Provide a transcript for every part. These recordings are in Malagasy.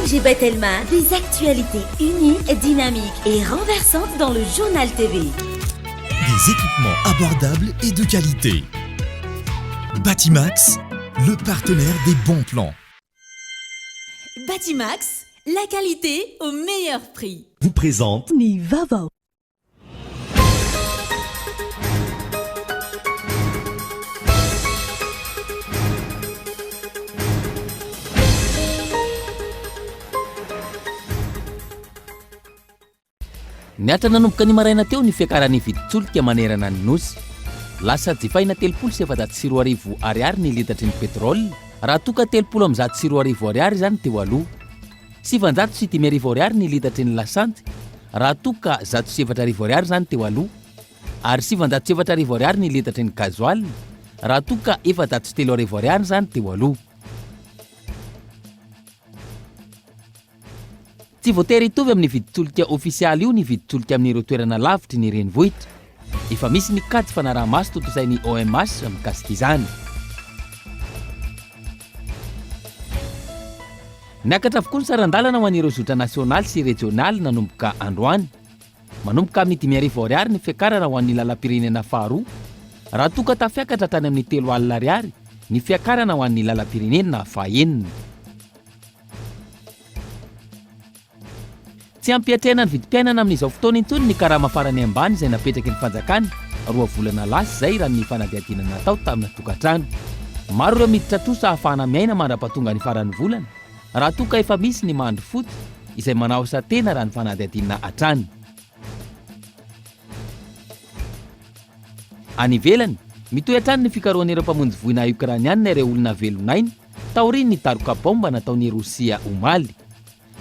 MG Bethelma, des actualités uniques, dynamiques et renversantes dans le journal TV. Des équipements abordables et de qualité. Batimax, le partenaire des bons plans. Batimax, la qualité au meilleur prix. Vous présente Nivava. Niatra nanomboka ny maraina teo ny fiakaran'ny viditsolika manerana ny nosy. Lasa jifaina 7,7 ariary ny litatra ny petrôly, raha toka 7,7 ariary zany teo aloha. 7,7 ariary ny litatra ny lasanty, raha toka 7,7 ariary zany teo aloha, ary 7,7 ariary ny litatra ny gazoil, raha toka 4,3 ariary zany teo aloha. Tsy voatery hitovy amin'ny viditsolika ofisialy io ny viditsolika amin'ireo toerana lavitry ny renivohitra. Efa misy ny kajy fanaraha-maso totoizain'ny OMS mikasika izany. Niakatra avokoa ny sarandalana ho an'ireo zotra nasionaly sy regionaly nanomboka androany. Manomboka amin'ny 5,000 ariary ny fiakarana ho an'ny lalam-pirenena faharoa, raha toka tafiakatra tany amin'ny 3,000 ariary ny fiakarana ho an'ny lalam-pirenena fahaenina. Tsy ampiatrehana ny vidim-piainana amin'izao fotoana intsony ny karama farany ambany izay napetraky ny fanjakana 2 volana lasa izay raha ny fanadihadiana natao tamina tokantrano. Maro ireo miditra trosa ahafahana miaina mandra-pahatonga ny faran'ny volana, raha toka efa misy ny mandry fotsy izay manao asa tena raha ny fanadihadiana hatrany. Any ivelany, mitohy hatrany ny fikarohan'ireo mpamonjy voina Ukrainiana ireo olona velonainy taoriany ny taroka bomba nataon'ny Rosia omaly.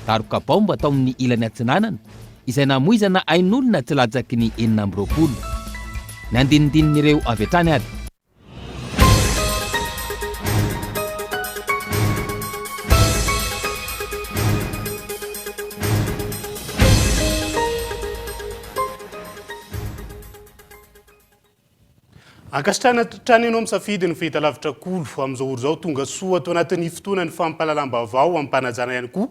Taroka bomba tao amin'ny ilany atsinanana izay namoizana ain'olona tsy latsaky ny 920. Ny andinindin'ireo avy hatrany ary. Ankasitrana trano ianao misafidy ny fahita lavitra kolo amin'izao oro izao tonga soa atao anatin'ny fotoana ny fampalalam-baovao amin'ny mpanajana ihany koa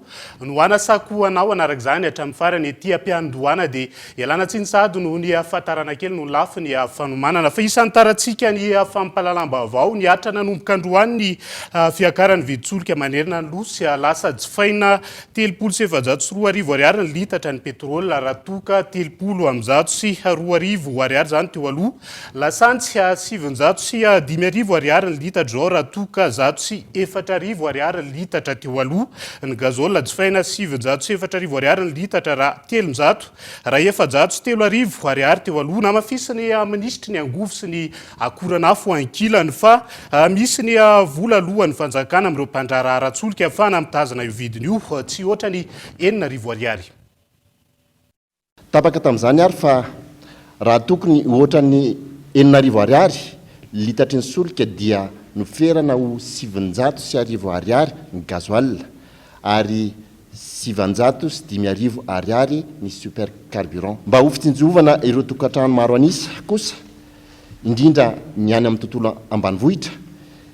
no hanasako anao anaraka izany hatramin'ny farany ety ampiandohana dia ialana tsiny sady noho ny ahafantarana kely no lafy ny fanomanana fa isan'ny tarantsika ny fampalalam-baovao ny atra nanomboka androany ny fiakaran'ny viditsolika manerana ny losy lasa jifaina 7,7 ariary ny litatra ny petrôly raha toka 7,2 ariary zany teo aloha. Lasantsy 7,5 ariary ny litatra zao raha toka 4,4 ariary ny litatra teo aloha. Ny gazoil jifaina 7,4 ariary ny litatra raha 300, raha 4,3 ariary teo aloha. Namafisiny ministry ny angovo sy ny akoranafo ankilany fa misy ny vola alohan'ny fanjakana amin'ireo mpandrara ara-tsolika afahana mitazana io vidiny io tsy ohatra ny 9,0 ariary. Tapaka tamin'izany ary fa raha tokony ohatra ny 9,0 ariary litatry ny solika dia noferana ho 7,0 ariary ny gazoil ary 7,5 ariary ny super carburant. Mba ho fitsinjovana ireo tokantrano maro anisa kosa indrindra ny any amin'ny tontolo ambanivohitra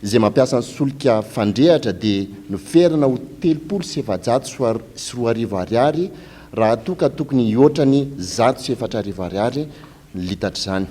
izay mampiasa ny solika fandrehatra dia noferana ho 7,7 ariary raha toka tokony ohatra ny 1,4 ariary ny litatra izany.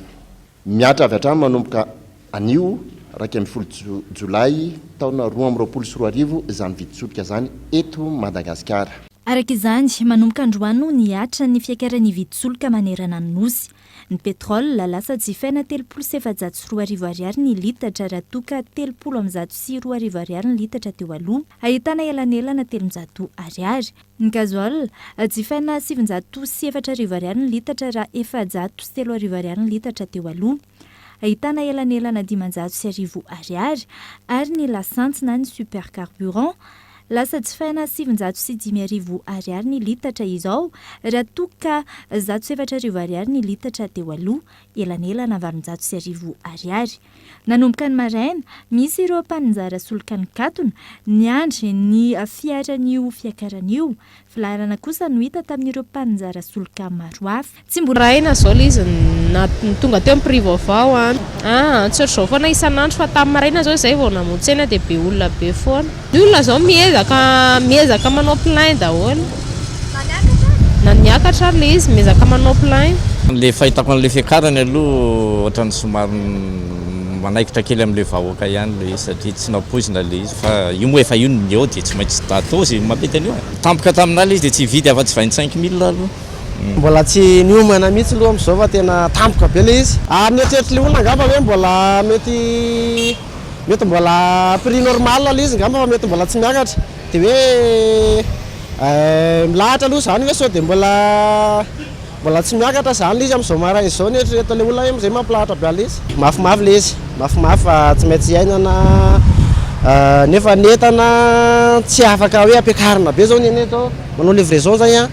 Miatra avy hatrany manomboka anio 10 Jolay taona 2024 izany viditsolika zany eto Madagasikara. Araka izany manomboka androany niatra ny fiakaran'ny viditsolika manerana ny nosy. Ny petrôly lasa jifaina 7,7 ariary ny litatra raha toka 7,2 ariary ny litatra teo aloha, ahitana elanelana 300 ariary. Ny gazoil jifaina 7,7 ariary ny litatra raha 4,3 ariary ny litatra teo aloha, ahitana elanelana 5,0 ariary. Ary ny lasantsy na ny super carburant lasa jifaina 7,5 ariary ny litatra izao raha toka 4,7 ariary ny litatra teo aloha, elanelana 9,0 ariary. Nanomboka ny maraina, misy ireo mpananjara solika ny katona niandry ny fiaran'io fiakaran'io. Filarana kosa no hita tamin'ireo mpananjara solika maro hafa. Tsy mbola raina zao ilay izy tonga teo amin'ny prix vaovao tsy ohatr'izao foana isan'andro fa tamin'ny maraina zao izay vao namontsena dia be olona be foana. Ny olona zao mieza miezaka manao plein daholo na niakatra ary le izy miezaka manao plein. Le fahitako an'le fiakarany aloha ohatrany somary manaikitra kely amin'le vahoaka ihany le izy satria tsy napoizina le izy fa io moa efa io eo dia tsy maintsy atao zy mapety an'io tampoka taminah le izy dia tsy vidy afa-tsy 25 000 aloha. Mbola tsy niomana mihitsy aloha amin'izao fa tena tampoka be le izy ary nieritreritry le olona angamba hoe mbola mety mbola prix normal le izy angamba fa mety mbola tsy miakatra dia hoe milahatra aloha zany hoe sao dia mbola tsy miakatra zany le izy amin'izao mara izao nieritrereto le olona izay mampilahatra be le izy mafimafy le izy mafimafy fa tsy maintsy iainana nefa netana tsy afaka hoe ampiakarina be zao neto manao livraison zany a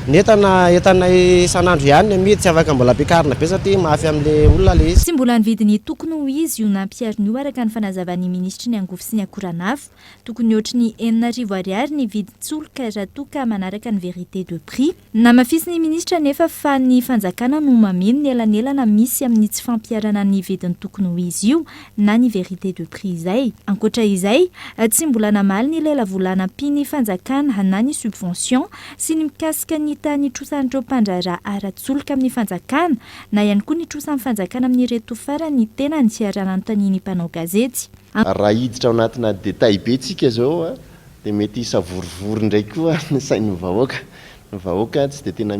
netana isan'andro ihany amidy tsy afaka mbola ampiakarina be satria mafy amin'le olona le izy. Tsy mbola nividiny tokony ho izy io nampiariny io araka ny fanazavany ministry ny angofo sy ny akoranafo tokony ohatry ny 9,000 ariary ny vidin-tsoloka raha toa ka manaraka ny vérité de prix. Namafisy ny ministra nefa fa ny fanjakana no mameno ny elanelana misy amin'ny tsy fampiarana ny vidiny tokony ho izy io na ny vérité de prix izay. Ankoatra izay tsy mbola namaly ny lela volanam-piny fanjakana na ny subvention sy ny mikasika ny tany trosan'ireo mpandrara ara-tsoloka amin'ny fanjakana na ihany koa ny trosan'ny fanjakana amin'ny reto farany tena ny siarana anontaniny mpanao gazety. Raha hiditra ao anatina détail be tsika zao dia mety isavorivory ndraiky koa ny sain'ny vahoaka tsy dia tena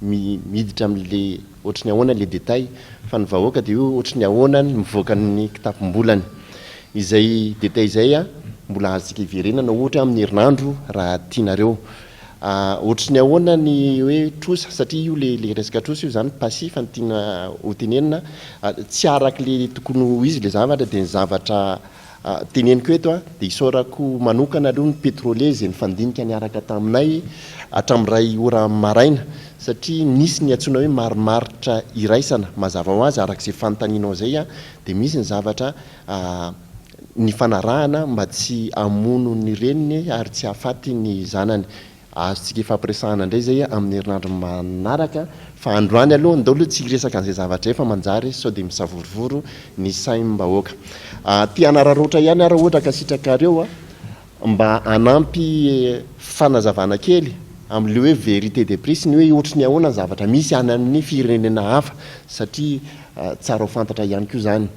miditra amin'le ohatry ny ahoana le détail fa ny vahoaka dia io ohatry ny ahoana mivoaka ny kitapom-bolany izay détail izay mbola azontsika iverenana ohatra amin'ny herinandro raha tianareo ohatry ny ahoana ny hoe trosa satria io le resaka trosa io zany passif ny tiana ho tenenina tsy araka le tokony ho izy le zavatra dia ny zavatra teneniko eto dia isaorako manokana aloha ny pétrolier zay ny fandinika niaraka taminay hatramin'ray ora maraina satria nisy ny antsoina hoe marimaritra iraisana mazava ho azy arak'izay fanontanianao zay dia misy ny zavatra ny fanarahana mba tsy amono ny reniny ary tsy hahafaty ny zanany azontsika ifampiresahana indray zay amin'ny herinandro manaraka fa androany aloha ndao aloha tsy resaka an'izay zavatra efa manjary sao dia misavorovoro ny saim-bahoaka tianararoatra ihany raha ohatra ka sitrakareo mba anampy fanazavana kely amin'le hoe vérité de prix ny hoe ohatry ny ahoana ny zavatra misy any amin'ny firenena hafa satria tsara ho fantatra ihany koa zany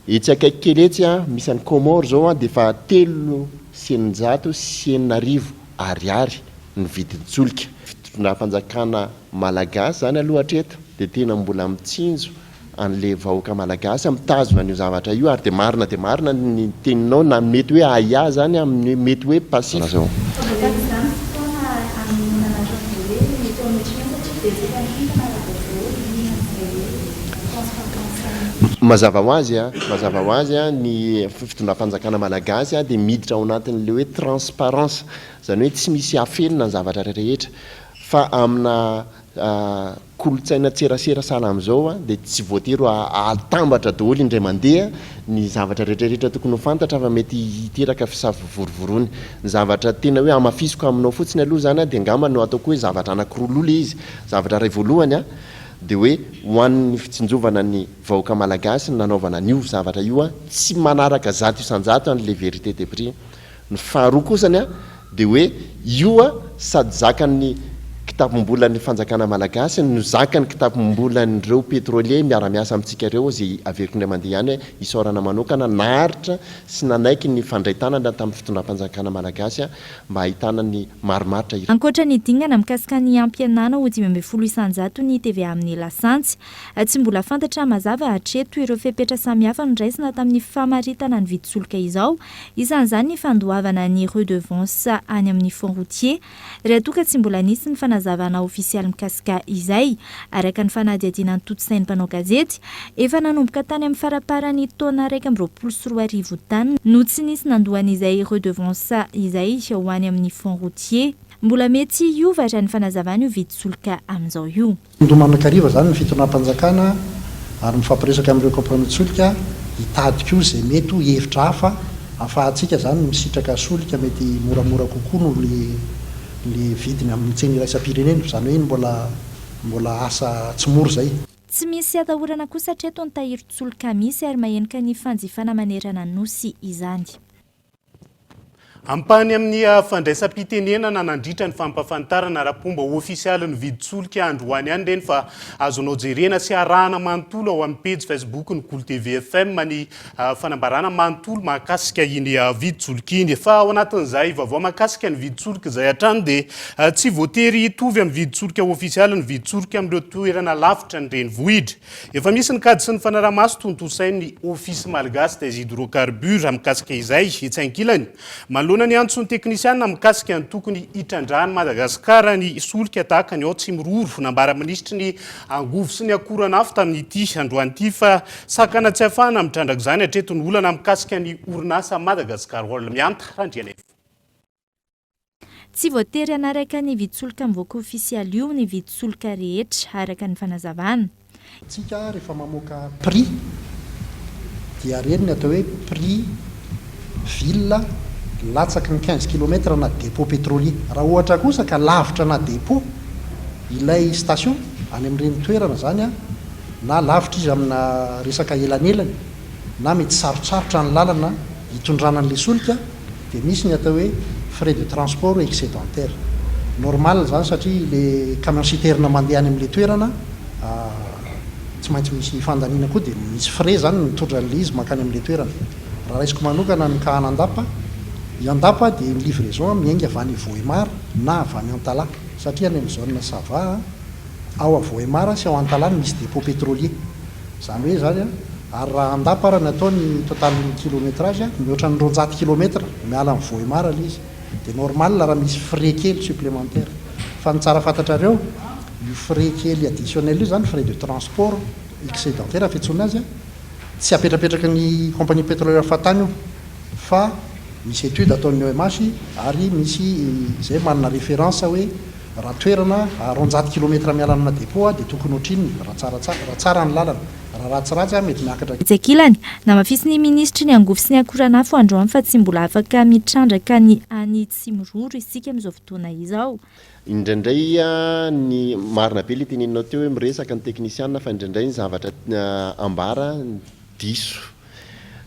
etsy akaiky kely etsy misy any Comore zao dia efa 300 sy 900 ariary ny vidin-tsolika fitondra fanjakana malagasy zany aloha hatreto dia tena mbola mitsinjo an'le vahoaka malagasy mitazona an'io zavatra io ary dia marina ny teninao na mety hoe aia zany amin'ny mety hoe passif zao. Mazava ho azy ny fitondram-panjakana malagasy dia miditra ao anatin'le hoe transparence zany hoe tsy misy afenina ny zavatra rehetra fa amina kolotsaina tserasera sala amin'izao dia tsy voatery atambatra daholo indray mandeha ny zavatra rehetrarehetra tokony ho fantatra fa mety hiteraka fisavovorovorony ny zavatra tena hoe amafisiko aminao fotsiny aloha zany dia ngamba no ataoko hoe zavatra anankiroa loha le izy zavatra ray voalohany dia hoe hoan'ny fitsinjovana ny vahoaka malagasy nanaovana an'io zavatra io tsy manaraka zato isan-jato an'le vérité de prix ny faharoa kosany dia hoe io sady zakan'ny kitapom-bolan'ny fanjakana malagasy no zakany kitapom-bolan'ireo pétrolier miara-miasa amintsika ireo zay averiko indray mandeha ihany isaorana manokana naharitra sy nanaiky ny fandray-tanana tamin'ny fitondram-panjakana malagasy mba ahitana ny marimaritra. Ankoatra ny dingana mikasika ny ampianana ho 500 isan-jato ny TVA amin'ny lasantsy tsy mbola fantatra mazava hatreto ireo fepetra samihafa nondraisina tamin'ny famaritana ny vidin-tsoloka izao isan'izany ny fandoavana ny redevance any amin'ny fond routier raha toa ka tsy mbola nisy ny fanazavana ofisialy mikasika izay araka ny fanadihadinan'ny toto-sain'ny mpanao gazety efa nanomboka tany amin'ny faraparany taona 124 tany no tsy nisy nandohan'izay redevance izay ho any amin'ny fond routier mbola mety iova raha ny fanazavana io vidin-tsoloka amin'izao io. Ndomanakariva zany ny fitondram-panjakana ary mifampiresaka amin'ireo kampanisolika hitady koa izay mety ho hevitra hafa ahafahantsika zany misitraka solika mety moramora kokoa no le vidiny amin'ny tsena iraisam-pirenena zany hoe mbola asa tsy mora zay. Tsy misy atahorana kosa hatreto ny tahiron-tsoloka misy ary mahenika ny fanjifana manerana nosy izany. Ampany amin'ny fandraisam-pitenenana nandritra ny fampafantarana rapomba ofisialy ny viditsolika androany any reny fa azonao jerena sy arahana manontolo ao amin'ny page Facebook ny Cool TV FM ny fanambarana manontolo mahakasika iny viditsolika iny. Fa ao anatin'izay vaovao mahakasika ny viditsolika izay hatrany dia tsy voatery hitovy amin'ny viditsolika ofisialy ny viditsolika amin'ireo toerana lavitra ny renivohitra. Efa misy ny kady sy ny fanarahamaso tontosain'ny ofisy malagasy des hydrocarbures mikasika izay etsy ankilany. Ny antsony teknisiana mikasika ny tokony hitrandrahany Madagasikara ny solika tahaka ny ao tsy miroro nambara ministry ny angovo sy ny akorana hafa tamin'ity androanyity fa sakana tsy afahana mitrandraka izany hatreto ny olana mikasika ny orinasa Madagasikara Oil mianta randriana. Tsy voatery anaraka ny viditsolika mivoaka ofisialy io ny viditsolika rehetra araka ny fanazavana. Tsika rehefa mamoaka prix dia reny ny atao hoe prix ville latsaky ny 15 km na dépôt pétrolier. Raha ohatra kosa ka lavitra na dépôt ilay station any amin'ireny toerana zany na lavitra izy amina resaka elanelany na mety sarotsarotra ny lalana hitondrana an'ilay solika dia misy ny atao hoe frais de transport excédentaire. Normal zany satria le camion citerne mandeha any amin'ilay toerana tsy maintsy misy fandaniana koa dia misy frais zany mitondra an'ilay izy makany amin'ilay toerana. Raha raisiko manokana ny kahan'andapa iandapa dia ny livraison miainga avy any Vohemar na avy any Antala satria any amin'ny zone Sava ao a Vohemar sy ao Antala misy dépôt pétrolier. Zany hoe zany ary raha andapa raha natao ny totalin'ny kilométrage mihoatra ny 200 km miala amin'ny Vohemar ilay izy dia normal raha misy frais kely supplémentaire. Fa ny tsara fantatrareo io frais kely additionnel io zany frais de transport excédentaire fihetsona azy tsy apetrapetraka ny compagnie pétrolière fatany io fa misy étude ataon'ny OMH ary misy izay manana référence hoe raha toerana 200 km miala amina dépôt dia tokony ohatrin'ny raha tsara ny lalana raha ratsiratsy mety miakatra. Itsekilany namafisy ny ministry ny angovo sy ny akorana hafa androany fa tsy mbola afaka mitrandraka ny any tsy miroro isika amin'izao fotoana izao. Indraindray ny marina be le teneninao teo hoe miresaka ny teknisiana fa indraindray ny zavatra ambara diso.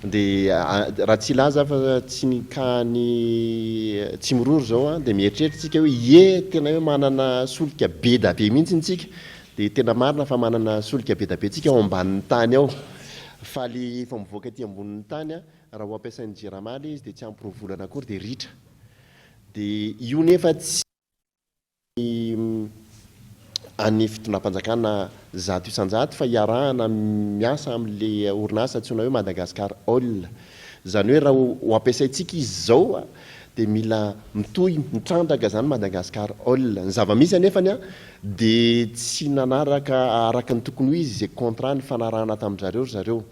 Dia raha tsy laza fa tsy nikany tsy miroro zao dia mieritreritsika hoe tena hoe manana solika be da be mihitsy ntsika dia tena marina fa manana solika be da be tsika ao ambanin'ny tany ao fa le efa mivoaka aty ambonin'ny tany raha ho ampiasain'ny jiramaly izy dia tsy ampirovolana akory dia ritra dia io nefa tsy any fitondram-panjakana zato isan-jato fa hiarahana miasa amin'le orinasa antsoina hoe Madagascar Oil. Zany hoe raha ho ampiasaintsika izy zao dia mila mitohy mitrandraka zany Madagascar Oil. Ny zava-misy anefany dia tsy nanaraka araka ny tokony ho izy izay contrat ny fanarahana tamin-jareo zareo.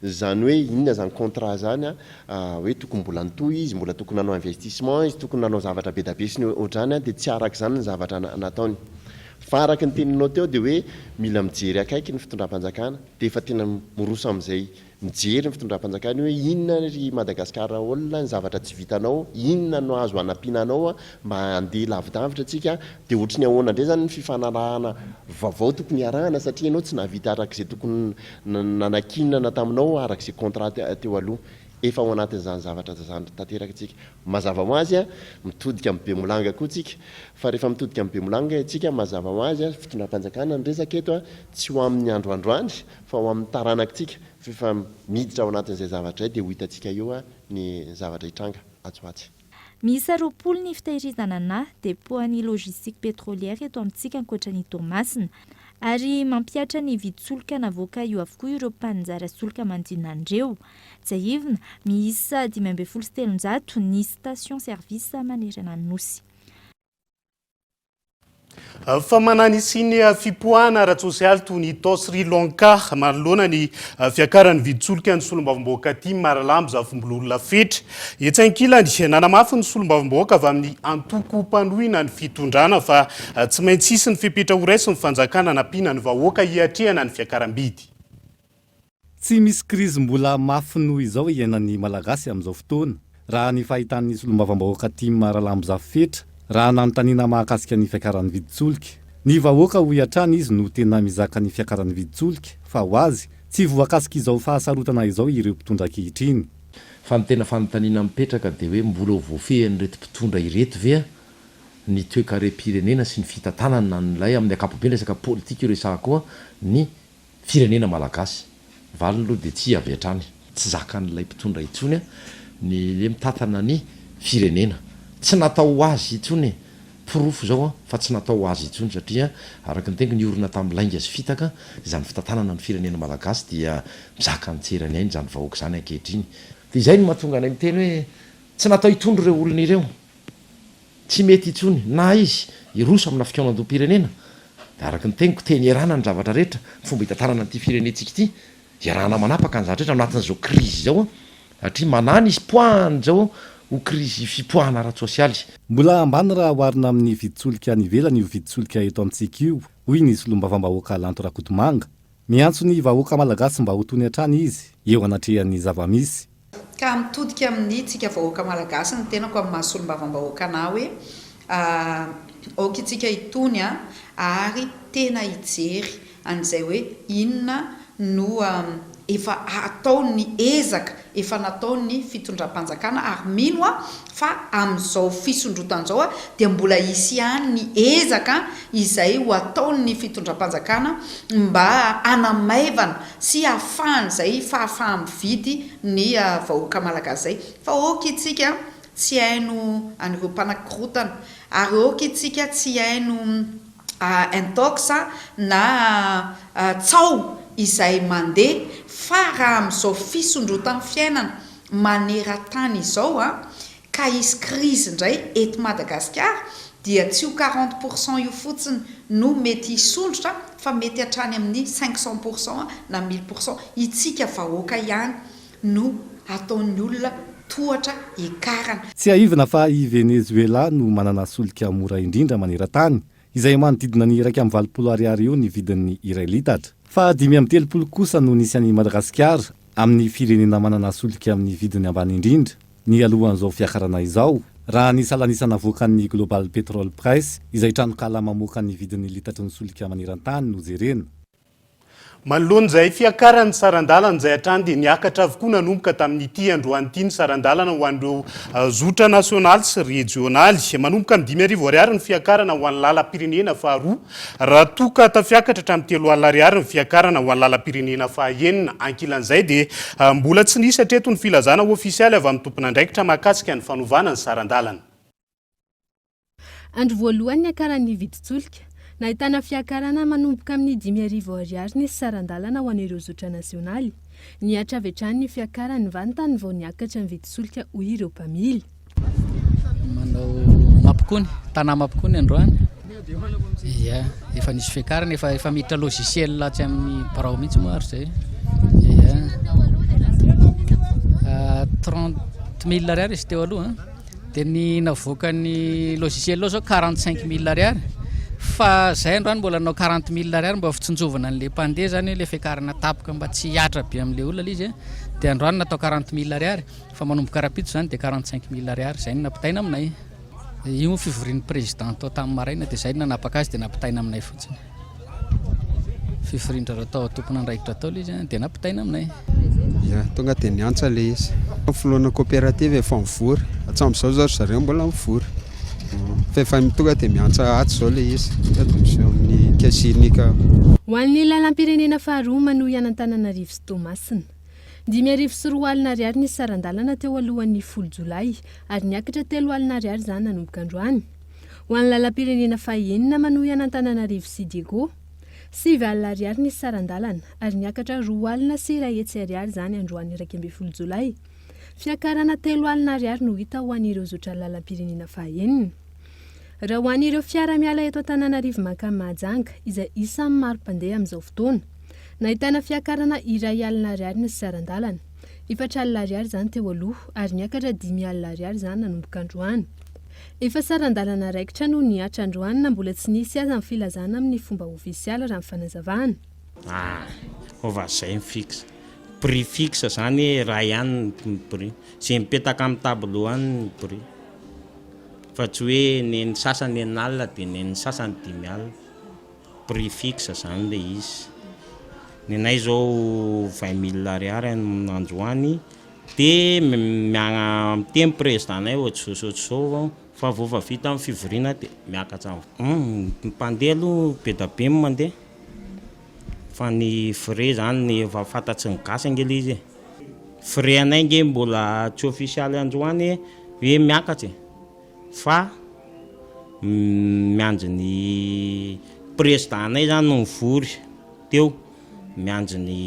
Zany hoe inona zany contrat zany hoe tokony mbola nitohy izy, mbola tokony nanao investissement izy, tokony nanao zavatra be da be sy ny ohatrany dia tsy araka zany ny zavatra nataony. Fa araka ny teninao teo dia hoe mila mijery akaiky ny fitondram-panjakana dia efa tena miroso amin'izay mijery ny fitondram-panjakana hoe inona ry Madagascar Oil ny zavatra tsy vitanao, inona no azo anampinanao mba handeha lavidavitra tsika dia ohatrany ahoana indray zany ny fifanarahana vaovao tokony hiarahana satria ianao tsy nahavita arak'izay tokony nanakinana taminao arak'izay contrat teo aloha. Efa ao anatin'izany zavatra zany tanteraka tsika. Mazava ho azy mitodika amin'ny Bemolanga koa tsika fa rehefa mitodika amin'ny Bemolanga tsika mazava ho azy fitondram-panjakana ny resaka eto tsy ho amin'ny androandroany fa ho amin'ny taranaka tsika fa miditra ao anatin'izay zavatra dia ho hitantsika eo ny zavatra hitranga atsoatsy. Miisa 20 ny fitahirizana na dépôt ny logistique pétrolière eto amintsika ankoatran'ny Tomasina ary mampiatra ny viditsolika navoaka io avokoa ireo mpanjara solika mandinandreo. Jaivina miisa 570 ny station service manerana ny nosy. Fa manany siny fipoahana ara-tsosialy toy ny tao Sri Lanka manoloana ny fiakaran'ny viditsolika ny solombavamboaka aty Maralambo Zavombololona fetra. Etsy ankilany nanamafy ny solombavamboaka avy amin'ny antoko mpanohina ny fitondrana fa tsy maintsy isy ny fepetra ho raisy ny fanjakana nampiana ny vahoaka hiatrehana ny fiakaram-bidy. Tsy misy krizy mbola mafy noho izao iainan'ny malagasy amin'izao fotoana raha ny fahitan'ny solombavamboaka aty Maralambo Zavofetra raha nanontaniana mahakasika ny fiakaran'ny viditsolika. Ny vahoaka ho hiatrany izy no tena mizaka ny fiakaran'ny viditsolika fa ho azy tsy voakasika izao fahasarotana izao ireo mpitondra ankehitriny. fa ny tena fanontaniana mipetraka dia hoe mbola voafehan'irety mpitondra ireto vea ny toe-karem-pirenena sy ny fitantanana nylay amin'ny akapobe ny resaka politika iresaka koa ny firenena malagasy valiny aloha dia tsy avy hatrany tsy zakan'ilay mpitondra itsony ny le mitantana ny firenena tsy natao azy itsony pirofo zao fa tsy natao azy itsony satria araka ny tengo ny orona tamin'ny lainga sy fitaka izany fitantanana ny firenena malagasy dia mizaka nytserany ainy zany vahoaka zany ankehitriny dia izay no mahatonga anay miteny hoe tsy natao hitondro ireo olona ireo tsy mety itsony na izy iroso amina fikaonandom-pirenena dia araka ny teniko teny iarana ny zavatra rehetra fomba hitantanana n'ity firenentsika ity iarahana manapaka ny zavatra rehetra anatin'izao krizy zao satria manany izy poahany zao ho krizy fipoahana ara-tsosialy mbola ambany raha oharina amin'ny viditsolika ny ivelany io viditsolika eto amintsika io hoy ny solombavam-bahoaka Lanto Rakotomanga miantso ny vahoaka malagasy mba ho tony hatrany izy eo anatrehan'ny zavamisy ka mitodika amin'ny tsika vahoaka malagasy ny tenako amin'ny mahasolombavambahoaka na hoe aoka itsika itony ary tena hijery an'izay hoe inona no efa ataony ezaka efa nataony fitondram-panjakana ary mino fa amin'izao fisondrotan'izao dia mbola isy ihany ny ezaka izay ho ataony fitondram-panjakana mba anamaivana sy ahafahany zay fahafaha mividy ny vahoaka malagasy zay fa oka itsika tsy haino an'ireo mpanakorotana ary oka itsika tsy haino intox na tsao izay mandeha fa raha amin'izao fisondrotany fiainana maneran-tany izao ka isy krizy indray eto Madagasikara dia tsy ho 40% io fotsiny no mety hisondrotra fa mety hatrany amin'ny 500% na 1000% itsika vahoaka ihany no ataon'ny olona tohatra ekarana tsy aivina fa i Venezuela no manana solika mora indrindra maneran-tany izay manodidina ny 120 ariary eo ny vidin'ny iray litatra fa 530 kosa no nisy any Madagasikara amin'ny firenena manana solika amin'ny vidiny ambany indrindra ny alohan'izao fiakarana izao raha ny salanisana voakan'ny Global Petrol Price izay tranokala mamoaka ny vidin'ny litatry ny solika maneran-tany no jerena manoloana izay fiakarany sarandalana izay hatrany dia niakatra avokoa nanomboka tamin'ity androany ity ny sarandalana ho an'ireo zotra nasionaly sy regionaly manomboka amin'ny 5,000 ariary ny fiakarana ho an'ny lalam-pirenena faharoa raha toka tafiakatra hatramin'ny 3,000 ariary ny fiakarana ho an'ny lalam-pirenena fahaenina ankilan'izay dia mbola tsy nisy hatreto ny filazana ofisialy avy amin'ny tompon'andraikitra mahakasika ny fanovana ny sarandalana andro voalohany niakaran'ny viditsolika nahitana fiakarana manomboka amin'ny 5,000 ariary ny sarandalana ho an'ireo zotra nasionaly niatra avy hatrany ny fiakarany vantany vao niakatra ny viditsolika ho ireo mpamily manao mampikony tanà mampikony androany ia efa nisy fiakarana efa miditra logiciel latsy amin'ny barao mihitsy moa ary zay ia 30,000 ariary izy teo aloha dia ny navoakany logiciel lao zao 45,000 ariary fa zay androany mbola nanao 40,000 ariary mba fitsinjovana an'le mpandeha zany le fiakarana tapoka mba tsy hiatra be amin'le olona izy dia androany natao 40,000 ariary fa manomboka rapito zany dia 45,000 ariary zay ny napitaina aminay io fivorian'ny président tao tamin'ny maraina dia zay nanapaka azy dia napitaina aminay fotsiny fivorindra raha tao tompon'andraikitra tao izy dia napitaina aminay ia tonga dia niantsa le izy filoana coopérative efa mivory atsam'izao zao zareo mbola mivory fa efa tonga dia miantsa aty zao le izy miseo amin'ny kasinika ho an'ny lalam-pirenena faharoa manohy an'Antananarivo sy Toamasina 5,004 alina ariary ny sarandalana teo alohan'ny 10 Jolay ary niakatra 3 alina ariary zany nanomboka androany ho an'ny lalam-pirenena fahaenina manohy an'Antananarivo sy Diego 7 alina ariary ny sarandalana ary niakatra 2 alina sy 1 hetsy ariary zany androany 12 Jolay fiakarana 3 alina ariary no hita ho an'ireo zotra lalam-pirenena fahaenina raha ho an'ireo fiara miala eto Antananarivo makany Mahajanga izay isan'ny maro mpandeha amin'izao fotoana nahitana fiakarana 1 alina ariary ny sarandalana 4 alina ariary zany teo aloha ary niakatra 5 alina ariary zany nanomboka androany efa sarandalana raikitra no niatra androany na mbola tsy nisy aza amin'ny filazana amin'ny fomba ofisialy raha ny fanazavana ova zay fixe prix fixe zany raha ihany ny prix zay mipetaka amin'ny tableau any prix fa tsy hoe ny sasany enalina dia ny sasany 5 alina prix fixe zany le izy ny nay zao 20,000 ariary androany dia miteny présidentanay ohatr'izao fa vova vita amin'ny fivoriana dia miakatra mpandeha aloha be da be mandeha fa ny frais zany ny efa fantatsy ny gasy angely izy frais anay nge mbola tsy ofisialy androany hoe miakatra fa miandry ny présidentanay zany no mivory teo miandry ny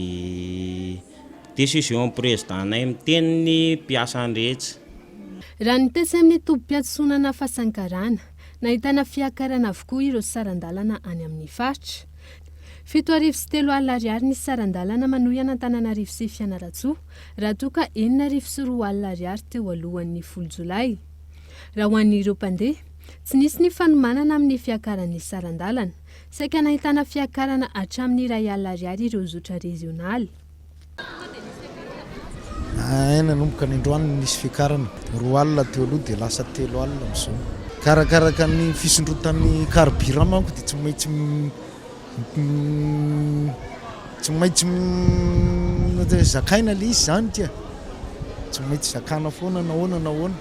décision présidentanay miteny ny mpiasa rehetra. Raha ny tesy amin'ny tombom-piatsonana fahasankarana nahitana fiakarana avokoa ireo sarandalana any amin'ny faritra. 7,3 alina ny sarandalana manohy an'Antananarivo sy Fianarantsoa raha toka 4,4 alina teo alohan'ny folo jolay. Raha ho an'ireo mpandeha tsy nisy ny fanomanana amin'ny fiakaran'ny sarandalana saika nahitana fiakarana hatramin'ny 2 alina ireo zotra rezionaly. Nanomboka ny androany nisy fiakarana 2 alina teo aloha dia lasa 3 alina amin'izao. Karakaraka ny fisondrotan'ny carburant manko dia tsy maintsy zakaina le izy zany tia. Tsy maintsy zakana foana nahoana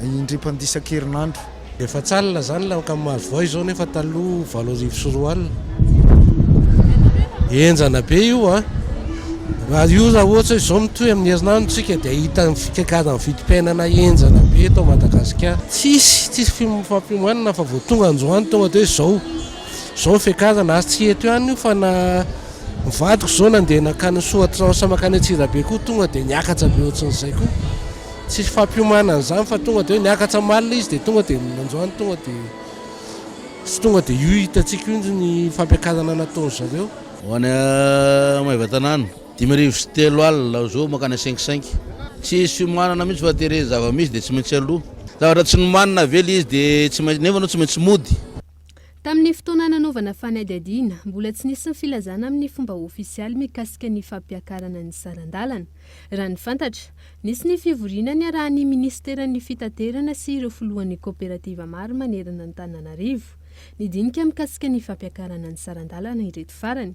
indrim-pandisakerinandro. Efa tsy alina zany la ka mahazo voa izao nefa taloha 8,4 alina. Enjana be io a. Raha io raha ohatra izao mitohy amin'ny herinandro tsika dia hita fikakana vidim-piainana enjana be eto Madagasikara. Tsisy fampimanana fa vao tonga androany tonga dia izao fiakarana azy tsy eto ihany io fa na mivadiko izao nandeha nakany Soatra sa makany Antsirabe koa tonga dia niakatra be ohatran'izay koa. Tsisy fampimanana izany fa tonga dia niakatra malina izy dia tonga dia androany tonga dia io hitantsika io ny fampiakarana nataony zareo. Ho any Maivatanana 5,3 alina zao makany 5,5. Tsisy manana mihitsy fa tere zava-misy dia tsy maintsy aloha. Zavatra tsy nomanina vely izy dia tsy maintsy nefa tsy maintsy mody. Tamin'ny fotoana nanaovana fanadihadiana mbola tsy nisy ny filazana amin'ny fomba ofisialy mikasika ny fampiakarana ny sarandalana. Raha ny fantatra, nisy ny fivoriana ny arahan'ny ministeran'ny fitaterana sy ireo filohan'ny kooperativa maro manerana Antananarivo nidinika mikasika ny fampiakarana ny sarandalana ireto farany.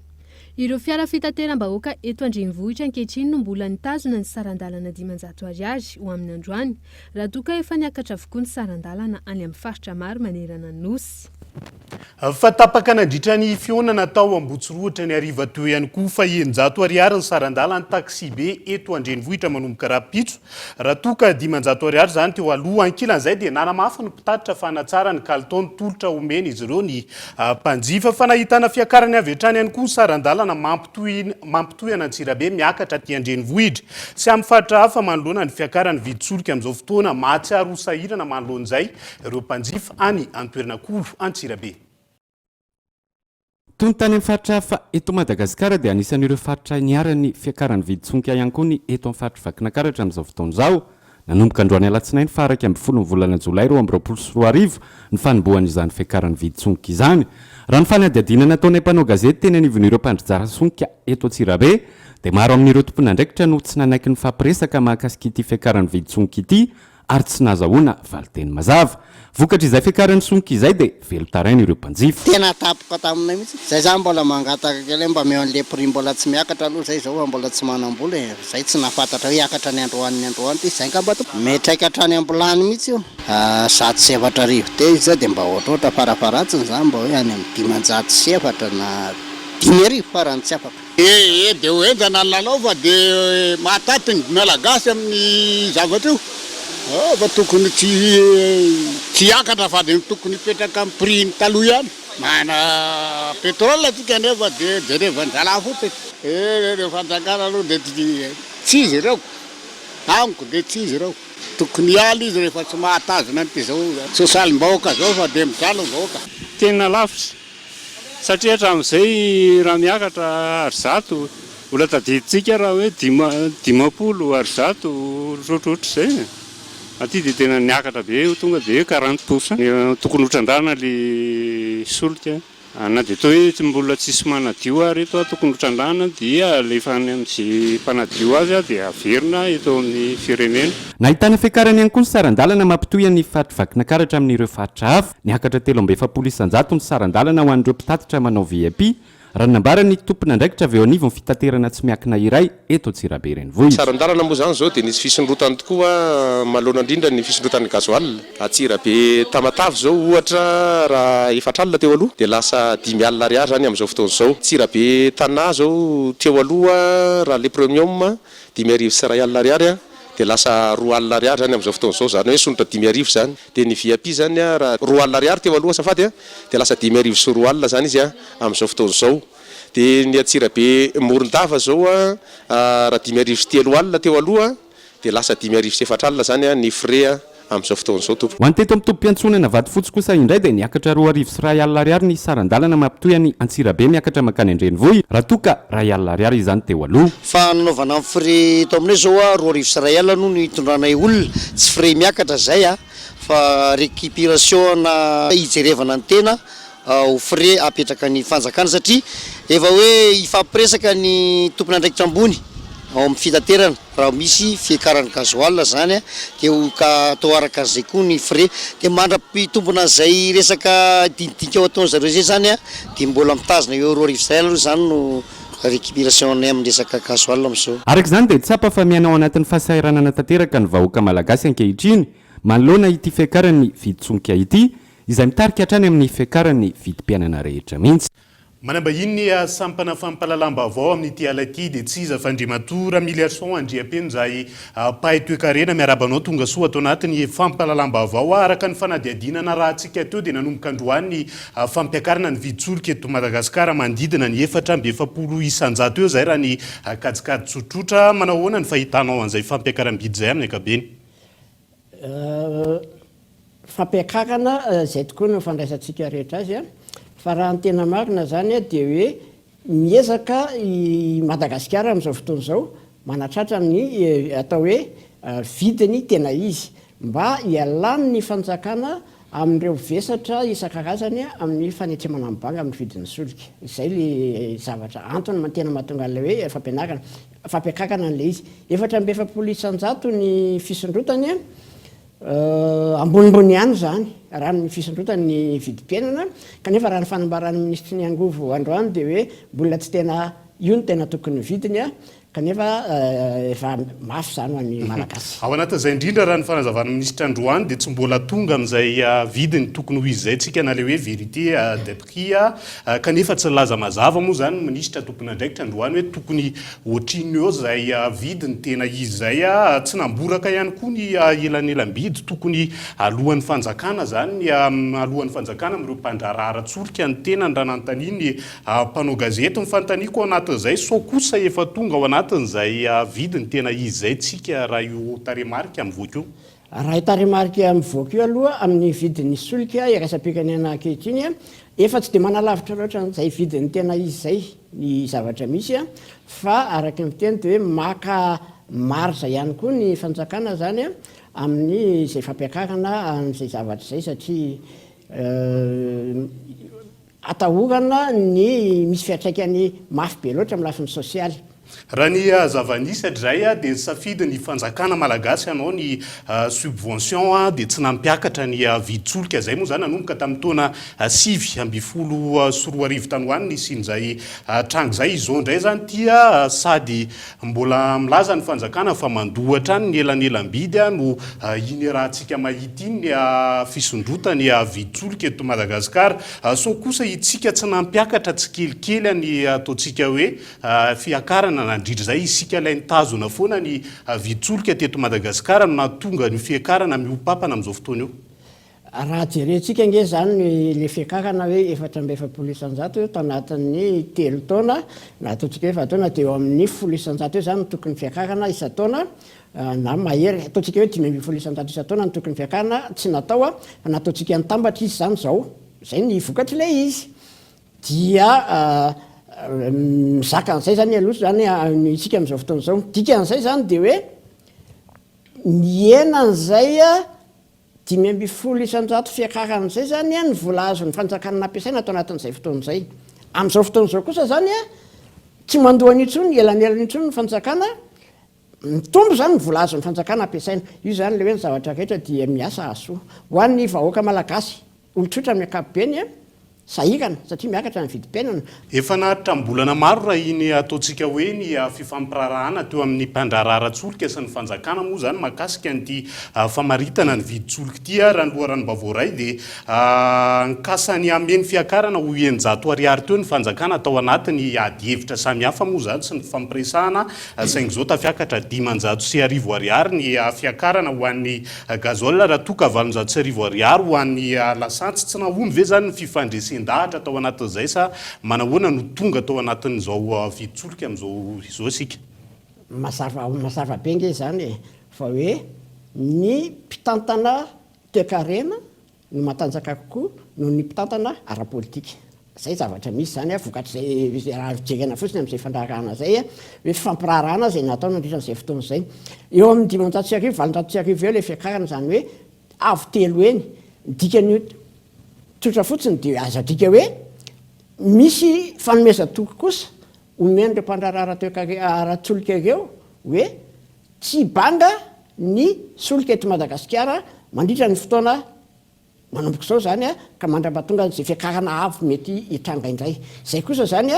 Ireo fiara fitateram-bahoaka eto andrenivohitra ankehitriny no mbola nitazona ny sarandalana 500 ariary ho amin'ny androany raha toka efa niakatra avokoa ny sarandalana any amin'ny faritra maro manerana ny nosy. Fa tapaka nandritra ny fionana tao Ambohitsiroatra ny hariva teo ihany koa fa 900 ariary ny sarandalana taksi be eto andrenivohitra manomboka Rapitso raha toka 500 ariary zany teo aloha ankilan'izay dia nanamafy ny mpitatitra fanatsara ny kalitao ny tolotra omeny izy ireo ny mpanjifa fa nahitana fiakarany avy hatrany ihany koa ny sarandalana mampitohy an'Antsirabe miakatra aty andrenivohitra sy amin'ny faritra hafa manoloana ny fiakarany viditsolika amin'izao fotoana mahatsiaro ho sahirana manoloan'izay ireo mpanjifa any Antoeranakolo Antsirabe. Toy ny tany amin'ny faritra hafa eto Madagasikara dia anisan'ireo faritra niarany fiakaran'ny viditsolika ihany koa ny eto amin'ny faritra Vakinakaratra amin'izao fotoana izao. Nanomboka androany alatsinainy faraka amin'ny 10 volana Jolay 2024 ny fanombohan'izany fiakaran'ny viditsolika izany. Raha ny fanadihadiana nataonay mpanao gazety teny anivon'ireo mpandrijara solika eto Antsirabe dia maro amin'ireo tompon'andraikitra no tsy nanaiky ny fampiresaka mahakasika ity fiakaran'ny viditsolika ity ary tsy nahazahoana valiteny mazava. Vokatra izay fiakaran'ny solika izay dia velotaraina ireo mpanjifa. Tena tapoka taminay mihitsy. Zay zany mbola mangataka kely mba meo an'le prix mbola tsy miakatra aloha zay zao mbola tsy manam-bola zay tsy nafantatra hoe hiakatra ny androany ty zay ngamba to. Metraika hatrany ambulany mihitsy io. 7-7 arivo teo izy dia mba ohatrohatra farafaratsiny zany mba hoe any amin'ny 507 na 5 arivo farany tsy afaka. Dia hoenjana lalao fa dia mahatapy ny malagasy amin'ny zavatra io. Fa tokony tsy hiakatra fa dia tokony hipetraka amin'ny prix ny taloha ihany. Mana pétrole atsika nefa dia jerevany-jalà fotsiny. Rehefa anjakana aloha dia tsy izy ireo. Amiko dia tsy izy ireo. Tokony hialy izy rehefa tsy mahatazona an'ity zao. Sosalim-bahoaka zao fa dia mijalo ny vahoaka. Tena lavitra. Satria hatramin'izay raha miakatra 100 mbola tadidintsika raha hoe 50 100 ohatrohatr'izay. Aty dia tena niakatra be tonga dia 40%. Tokony hotrandrana ilay solika. Na dia atao hoe mbola tsisy manadio ary eto tokony hotrandrana dia alefa any amin'izay mpanadio azy dia averina eto amin'ny firenena. Nahitana fiakarany ihany koa ny sarandalana mampitohy ny faritra Vakinakaratra amin'ireo faritra hafa. Niakatra 770 ny sarandalana ho an'ireo mpitatitra manao VIP raha nambarany tompona ndraikitra avy eo anivo ny fitaterana tsy miakina iray eto Antsirabe renivohitra. Saran-dalana moa zany zao dia nisy fisondrotany tokoa malohana indrindra ny fisondrotan'ny gasoil Antsirabe Tamatavy zao ohatra raha efatra alina teo aloha dia lasa 5 alina ariary zany amin'izao fotoana zao. Antsirabe Tana zao teo aloha raha le premium 5,1 alina ariary dia lasa 2 alina ariary zany amin'izao fotoana zao, zany hoe sondrotra 5,000 zany. Dia ny VIP zany raha 2 alina ariary teo aloha safady dia lasa 5,2 alina zany izy amin'izao fotoana zao. Dia ny Antsirabe Morondava zao raha 5,3 alina teo aloha dia lasa 5,4 alina zany ny frais amin'izao fotoana zao tompo. Ho an'ny teto amin'ny tompo-piantsoana Vatofotsy kosa indray dia niakatra 2,1 alina ariary ny saran-dalana mampitohy any Antsirabe miakatra makany Andrenivohitra raha toa ka 2 alina ariary izany teo aloha. Fa nanaovana amin'ny frais tao aminay zao 2,1 alina no nitondranay olona tsy frais miakatra zay fa récupération na ijerevana ny tena ho frais apetraka ny fanjakana satria efa hoe ifampiresaka ny tompona andraikitra ambony ao amin'ny fitaterana raha misy fiakaran'ny gasoil zany dia ka atao araka zay koa ny frais dia mandrapitombona zay resaka dinidinika ao ataony zareo zay zany dia mbola mitazona eo 2,1 alina zany no récupération nay amin'ny resaka gasoil amin'izao. Araka izany dia tsapa fa mianao anatin'ny fahasahiranana tanteraka ny vahoaka malagasy ankehitriny manoloana ity fiakaran'ny viditsonka ity izay mitarika hatrany amin'ny fiakaran'ny vidim-piainana rehetra mihitsy. Manambahiny sampana fampalalam-baovao amin'ity ala ity dia tsy iza fandrimatora Miliarson Andriampeno izay pahay toe-karena miarabanao tonga soa atao anatin'ny fampalalam-baovao araka ny fanadihadinana raha antsika teo dia nanomboka androany ny fampiakarana ny viditsoloka eto Madagasikara mandidina ny 4,700 isanjato eo zay raha ny kajikajy tsotsotra. Manao ahoana ny fahitanao an'izay fampiakaram-bidy zay amin'ny ankabeny? Fampiakarana zay tokoa no fandraisantsika rehetra azy fa raha ny tena marina zany dia hoe miezaka i Madagasikara amin'izao fotoana izao manatratra ny atao hoe vidiny tena izy mba hialany ny fanjakana amin'ireo vesatra isan-karazany amin'ny fanetsemana amin'ny banga amin'ny vidin'ny solika. Izay le zavatra antony tena mahatonga an'ilay hoe fampiakarana an'ilay izy. 4,700 isanjato ny fisondrotany ambonimbony ihany zany raha ny fisondrotany ny vidim-piainana kanefa raha ny fanambarany ministry ny angovo androany dia hoe mbola tsy tena io ny tena tokony vidiny kanefa efa mafy zany ho an'ny malagasy. Ao anatin'izay indrindra raha ny fanazavana ministra androany dia tsy mbola tonga amin'izay vidiny tokony ho izy zay tsika na le hoe vérité des prix kanefa tsy laza mazava moa zany ministra tompona andraikitra androany hoe tokony ohatriny eo zay vidiny tena izy zay tsy namboraka ihany koa ny elanelam-bidy tokony alohan'ny fanjakana zany alohan'ny fanjakana amin'ireo mpandrarara tsolika ny tena ny raha nanontaniany mpanao gazety mifantaniako ao anatin'izay so kosa efa tonga ao anatin'izay vidiny tena izy zay tsika raha io taremarika mivoaka io. Raha io taremarika mivoaka io aloha amin'ny vidin'ny solika iraisam-pirenena ankehitriny efa tsy dia manalavitra loatra n'izay vidiny tena izy zay ny zavatra misy fa araka ny teny dia hoe maka marza ihany koa ny fanjakana zany amin'ny izay fampiakarana amin'izay zavatra izay satria atahorana ny misy fiantraikany mafy be loatra amin'ny lafiny sosialy. Raha ny zava-nisatra zay dia safidy ny fanjakana malagasy ianao ny subvention dia tsy nampiakatra ny viditsolika zay moa zany nanomboka tamin'ny taona 2014 tany hoany nisin'izay trango zay izao indray zany tia sady mbola milaza ny fanjakana fa mandohatra ny elanelam-bidy no iny rahantsika mahita iny ny fisondrotany viditsolika eto Madagasikara so kosa itsika tsy nampiakatra tsy kelikely ny ataontsika hoe fiakarana nandritra zay isika ilay nitazona foana ny viditsolika teto Madagasikara no nahatonga ny fiakarana miopapana amin'izao fotoana io. Raha jerentsika nge zany le fiakarana hoe 4,700 isanjato eo tanatin'ny 3 taona na ataontsika hoe taona dia eo amin'ny 10 isanjato eo zany no tokony fiakarana isa-taona na mahery ataontsika hoe 5,000 isanjato isa-taona no tokony fiakarana tsy natao nataontsika nitambatra izy zany zao zay ny vokatra ilay izy dia mizaka an'izay zany aloha zany isika amin'izao fotoana izao dika an'izay zany dia hoe ny enan'izay 5,000 isanjato fiakaran'izay zany ny vola azo ny fanjakana nampiasaina atao anatin'izay fotoana izay. Amin'izao fotoana izao kosa zany tsy mandohany intsony elanelany intsony ny fanjakana mitombo zany ny vola azo ny fanjakana ampiasaina. Io zany le hoe ny zavatra rehetra dia miasa asoa ho an'ny vahoaka malagasy olotsotra amin'ny ankapobeny sahirana satria miakatra ny vidim-piainana. Efa nahatrambolana maro raha iny ataontsika hoe ny fifampirarahana teo amin'ny mpandrararatsoloka sy ny fanjakana moa zany mahakasika nyty famaritana ny viditsoloka ity raha ny loharano-baovao ray dia nikasany ameny fiakarana ho enjato ariary teo ny fanjakana atao anatiny ady hevitra samihafa moa zany sy ny fampiresahana saingy zao tafiakatra 500 ariary ny fiakarana ho an'ny gazole raha toka 700 ariary ho an'ny lasantsy tsy nahomby ve zany ny fifandresen-dahatra atao anatin'izay sa manahoana no tonga tao anatin'izao viditsoloka amin'izao izao isika mazava be nge zany fa hoe ny mpitantana toe-karena no matanjaka kokoa no ny mpitantana ara-politika. Zay zavatra misy zany vokatr'izay rahajerena fotsiny amin'izay fandarahana zay hoe fifampirarahana zay natao nandritran'izay fotoana zay. Eo amin'ny 500 valonjato eo le fiakarana zany hoe avy telo eny dikany tsotra fotsiny dia azo adika hoe misy fanomezan-toko kosa omeny ireo mpandrarahara ara-tsoloka ireo hoe tsy banga ny solika eto Madagasikara mandritra ny fotoana manomboka izao zany ka mandra-pahatonga izay fiakarana avy mety hitranga indray. Zay kosa zany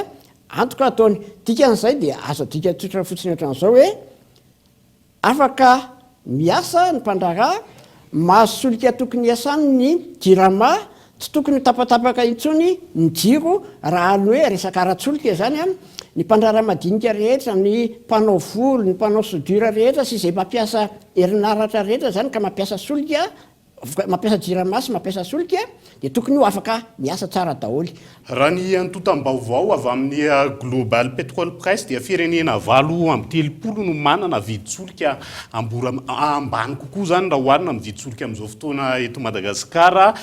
antoka ataony dikan'izay dia azo adika tsotra fotsiny ohatran'izao hoe afaka miasa ny mpandraraha mahazo solika tokony hiasany ny jirama tsy tokony tapatapaka intsony ny jiro raha ny hoe resaka ara-tsoloka zany ny mpandraraha madinika rehetra ny mpanao volo ny mpanao sodira rehetra sy izay mampiasa herinaratra rehetra zany ka mampiasa solika mampiasa jiramasy mampiasa solika dia tokony ho afaka miasa tsara daholy. Raha ny antotam-baovao avy amin'ny Global Petrol Price dia firenena 7 no manana viditsolika ambany kokoa zany raha hoarina amin'ny viditsolika amin'izao fotoana eto Madagasikara.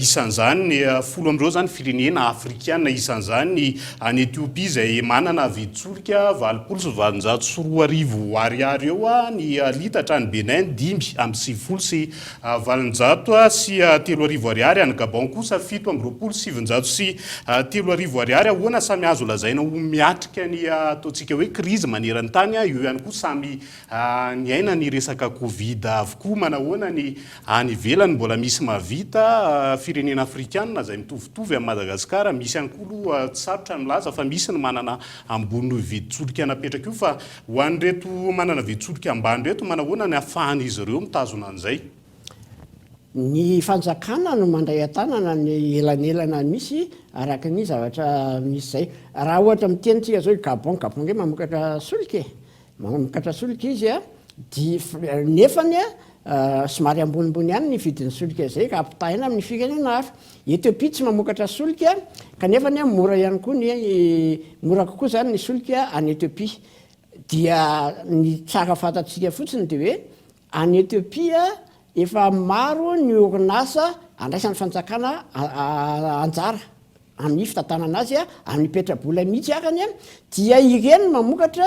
Isan'izany ny 10 amin'ireo zany firenena afrikana, isan'izany ny any Ethiopie izay manana viditsolika 700 ariary eo, ny litatra ny Benin 5 sy 700 sy 3 ariary, any Gabon kosa 720 sy 3 ariary. Ahoana samy azo lazaina ho miatrika ny ataontsika hoe krizy maneran-tany, io ihany koa samy ny aina ny resaka Covid avokoa. Manahoana ny any ivelany mbola misy mavita firenena afrikana izay mitovitovy amin'ny Madagasikara, misy ihany koa sarotra ny laza fa misy ny manana ambony viditsolika napetraka io, fa ho an'ireto manana viditsolika ambany reto manahoana ny ahafahan'izy ireo mitazona an'izay? Ny fanjakana no mandray an-tanana ny elanelana misy araka ny zavatra misy zay. Raha ohatra mitenitsika zao Gabon nge mamokatra solika izy nefany somary ambonimbony ihany ny vidin'ny solika zay ka ampitahina amin'ny firenena hafa. Ethiopie tsy mamokatra solika kanefa mora ihany koa mora kokoa zany ny solika any Ethiopie. Dia ny tsara fantatsika fotsiny dia hoe any Ethiopie efa maro ny orinasa andraisan'ny fanjakana anjara amin'ny fitantanana azy amin'ny petrabola mihitsy akany dia ireny mamokatra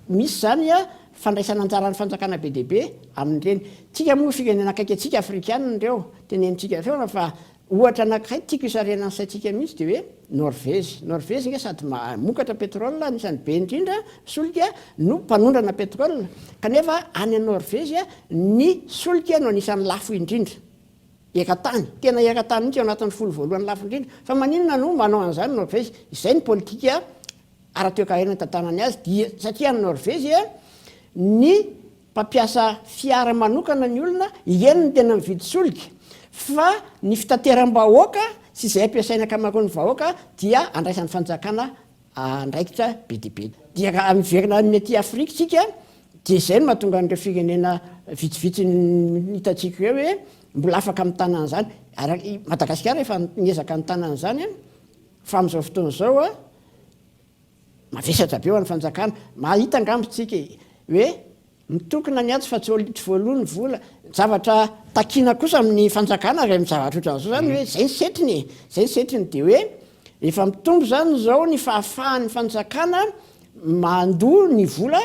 misy zany fandraisana anjara ny fanjakana be dia be amin'ireny. Tsika moa firenena akaiky antsika afrikana ireo tenenitsika feona fa ohatra anankiray tiako isarena ny saitsika mihitsy dia hoe Norvège nge sady mamokatra pétrole anisan'ny be indrindra solika no mpanondrana pétrole, kanefa any Norvège ny solika no anisan'ny lafo indrindra eran-tany, tena eran-tany mihitsy ao anatin'ny 10 voalohany lafo indrindra. Fa maninona no manao an'izany Norvège? Izay ny politika ara-toe-karena tantanany azy, dia satria ny Norvège ny mpampiasa fiara manokana ny olona ireny no tena mividy solika, fa ny fitateram-bahoaka sy izay ampiasaina ankamaroan'ny vahoaka dia andraisan'ny fanjakana andraikitra be dia be. Dia raha miverina amin'ny aty Afrika tsika dia izay no mahatonga an'ireo firenena vitsivitsy hitatsika eo hoe mbola afaka mitana an'izany. Madagasikara efa niezaka nitana an'izany fa amin'izao fotoana izao mavesatra be ho an'ny fanjakana. Mahita angambontsika hoe mitokona ny atsy fa tsy voaloha ny vola. Zavatra takina kosa amin'ny fanjakana raha mizavatra ohatran'izao zany hoe zay ny setriny dia hoe efa mitombo zany zao ny fahafahan'ny fanjakana mandoa ny vola,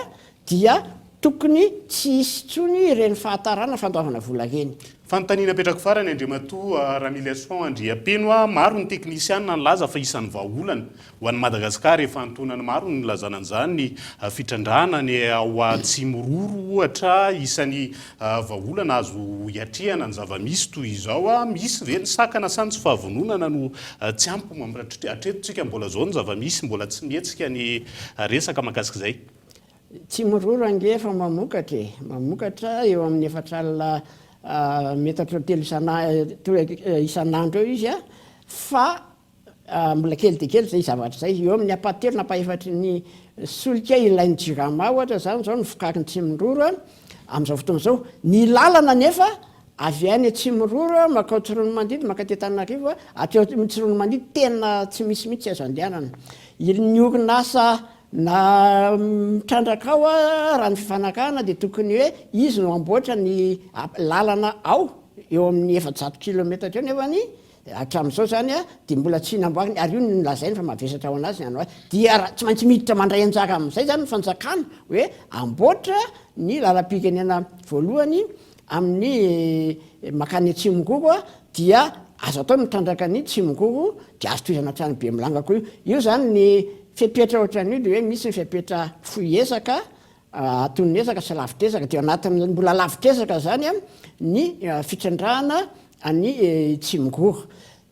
dia tokony tsy hisy tsony ireny fahatarana fandoavana vola reny. Fanontaniana petraka farany Andriamatoa Ramilation Andriapeno maro ny teknisianina nilaza fa isan'ny vahaolana ho an'ny Madagasikara efa antonany maro ny lazana an'izany ny fitrandrana ny ao Tsimororo ohatra isan'ny vahaolana azo hiatrehana ny zava-misy toy izao misy ve ny sakana sany tsy fahavononana no tsy ampy atretontsika mbola zao ny zava-misy mbola tsy mihetsika ny resaka mahakasika izay. Tsimororo angefa mamokatra eo amin'ny 4 alina metatra telo isan'andro eo izy fa mbola kely dia kely zay zavatra zay eo amin'ny apatelo na paefatry ny solika ilain'ny jirama ohatra zany zao ny vokaky ny Tsimororo amin'izao fotoana zao ny lalana nefa avy any Tsimororo makao Tsirono Mandidy makatỳ Antananarivo ateo Tsirono Mandidy tena tsy misy mihitsy azo andehanana ny orinasa na mitrandraka ao raha ny fifanakahana dia tokony hoe izy no amboatra ny lalana ao eo amin'ny 400 kilometatra eo nefany hatramin'izao zany dia mbola tsy namboariny ary io ny lazainy fa mavesatra ao anazy ny dia tsy maintsy miditra mandray anjara amin'izay zany ny fanjakana hoe amboatra ny lalam-pirenena voalohany amin'ny makany Tsimororo dia azo atao mitrandraka ny Tsimororo dia azo toizana hatrany be milangako io zany ny fepetra ohatran'io dia hoe misy ny fepetra foiesaka atonesaka sy lavitresaka dia anatin'ny mbola lavitresaka zany ny fitrandrahana ny Tsimororo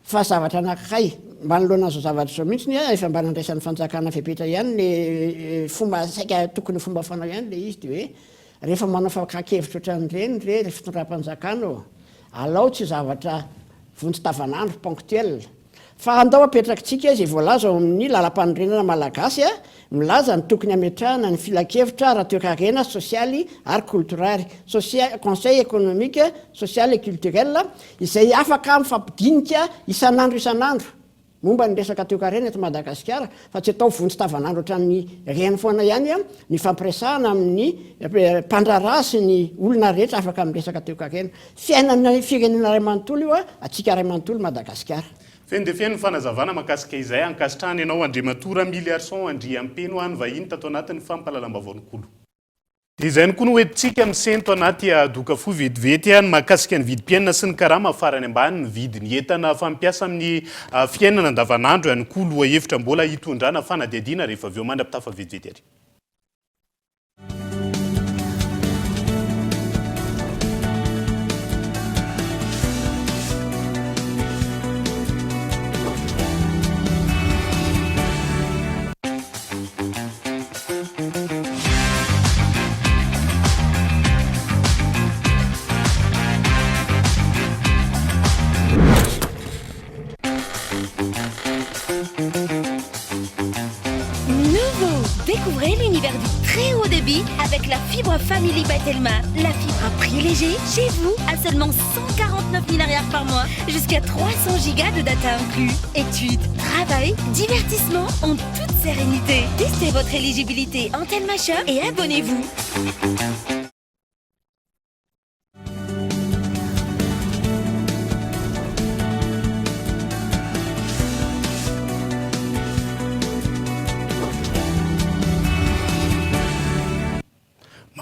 fa zavatra anankiray manoloana azo zavatra zao mihitsy efa mba nandraisan'ny fanjakana fepetra ihany le fomba saika tokony fomba fanao ihany le izy dia hoe rehefa manao fakakevitra ohatran'ireny re fitondram-panjakana alao tsy zavatra vontsi-davanandro ponctuel fa andao apetrakitsika izay voalaza ao amin'ny lalam-panorenana malagasy milaza ny tokony ametrahana ny filakevitra ara-toekarena sosialy ary kulturaly conseil économique social et culturel izay afaka mifampidinika isan'andro momba ny resaka toekarena eto Madagasikara fa tsy atao vontsi-davanandro ohatran'ny reny foana ihany ny fampiresahana amin'ny mpandraraha sy ny olona rehetra afaka amin'ny resaka toekarena fiainana firenena ray manontolo io atsika ray manontolo Madagasikara. Feno dia feno ny fanazavana mahakasika izay ankasitrahana ianao Andriamatoa Ramilation Andriapeno any vahiny tato anatin'ny fampahalalam-baovao-nikolo. Dia izay koa no hoentintsika misento anaty doka fo vetivety ny mahakasika ny vidim-piainana sy ny karama farany ambany ny vidiny entana fampiasa amin'ny fiainana andavanandro ihany koa loha hevitra mbola hitondrana fanadihadiana rehefa avy eo mandra-pitafa vetivety ary. Découvrez l'univers du très haut débit avec la fibre Family by Telma. La fibre à prix léger, chez vous, à seulement 149 000 $ par mois, jusqu'à 300 gigas de data inclus. Études, travail, divertissement en toute sérénité. Testez votre éligibilité en Telma Shop et abonnez-vous.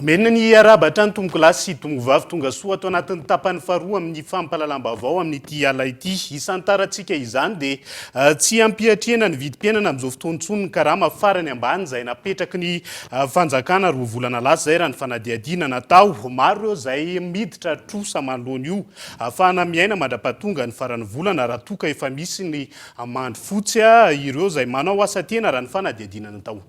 Menina ny arabatra ny tomboko lasy sy tomboko vavy tonga soa atao anatin'ny tapany faharoa amin'ny fampahalalam-baovao amin'ny ity ala ity isantarantsika izany dia tsy ampiatrehana ny vidim-piainana amin'izao fotoantsony ny karama farany ambany izay napetraky ny fanjakana roa volana lasa izay raha ny fanadihadiana natao maro eo izay miditra trosa manoloana io ahafahana miaina mandra-pahatonga ny farany volana raha toka efa misy ny mandry fotsy ireo izay manao asa tena raha ny fanadihadiana natao.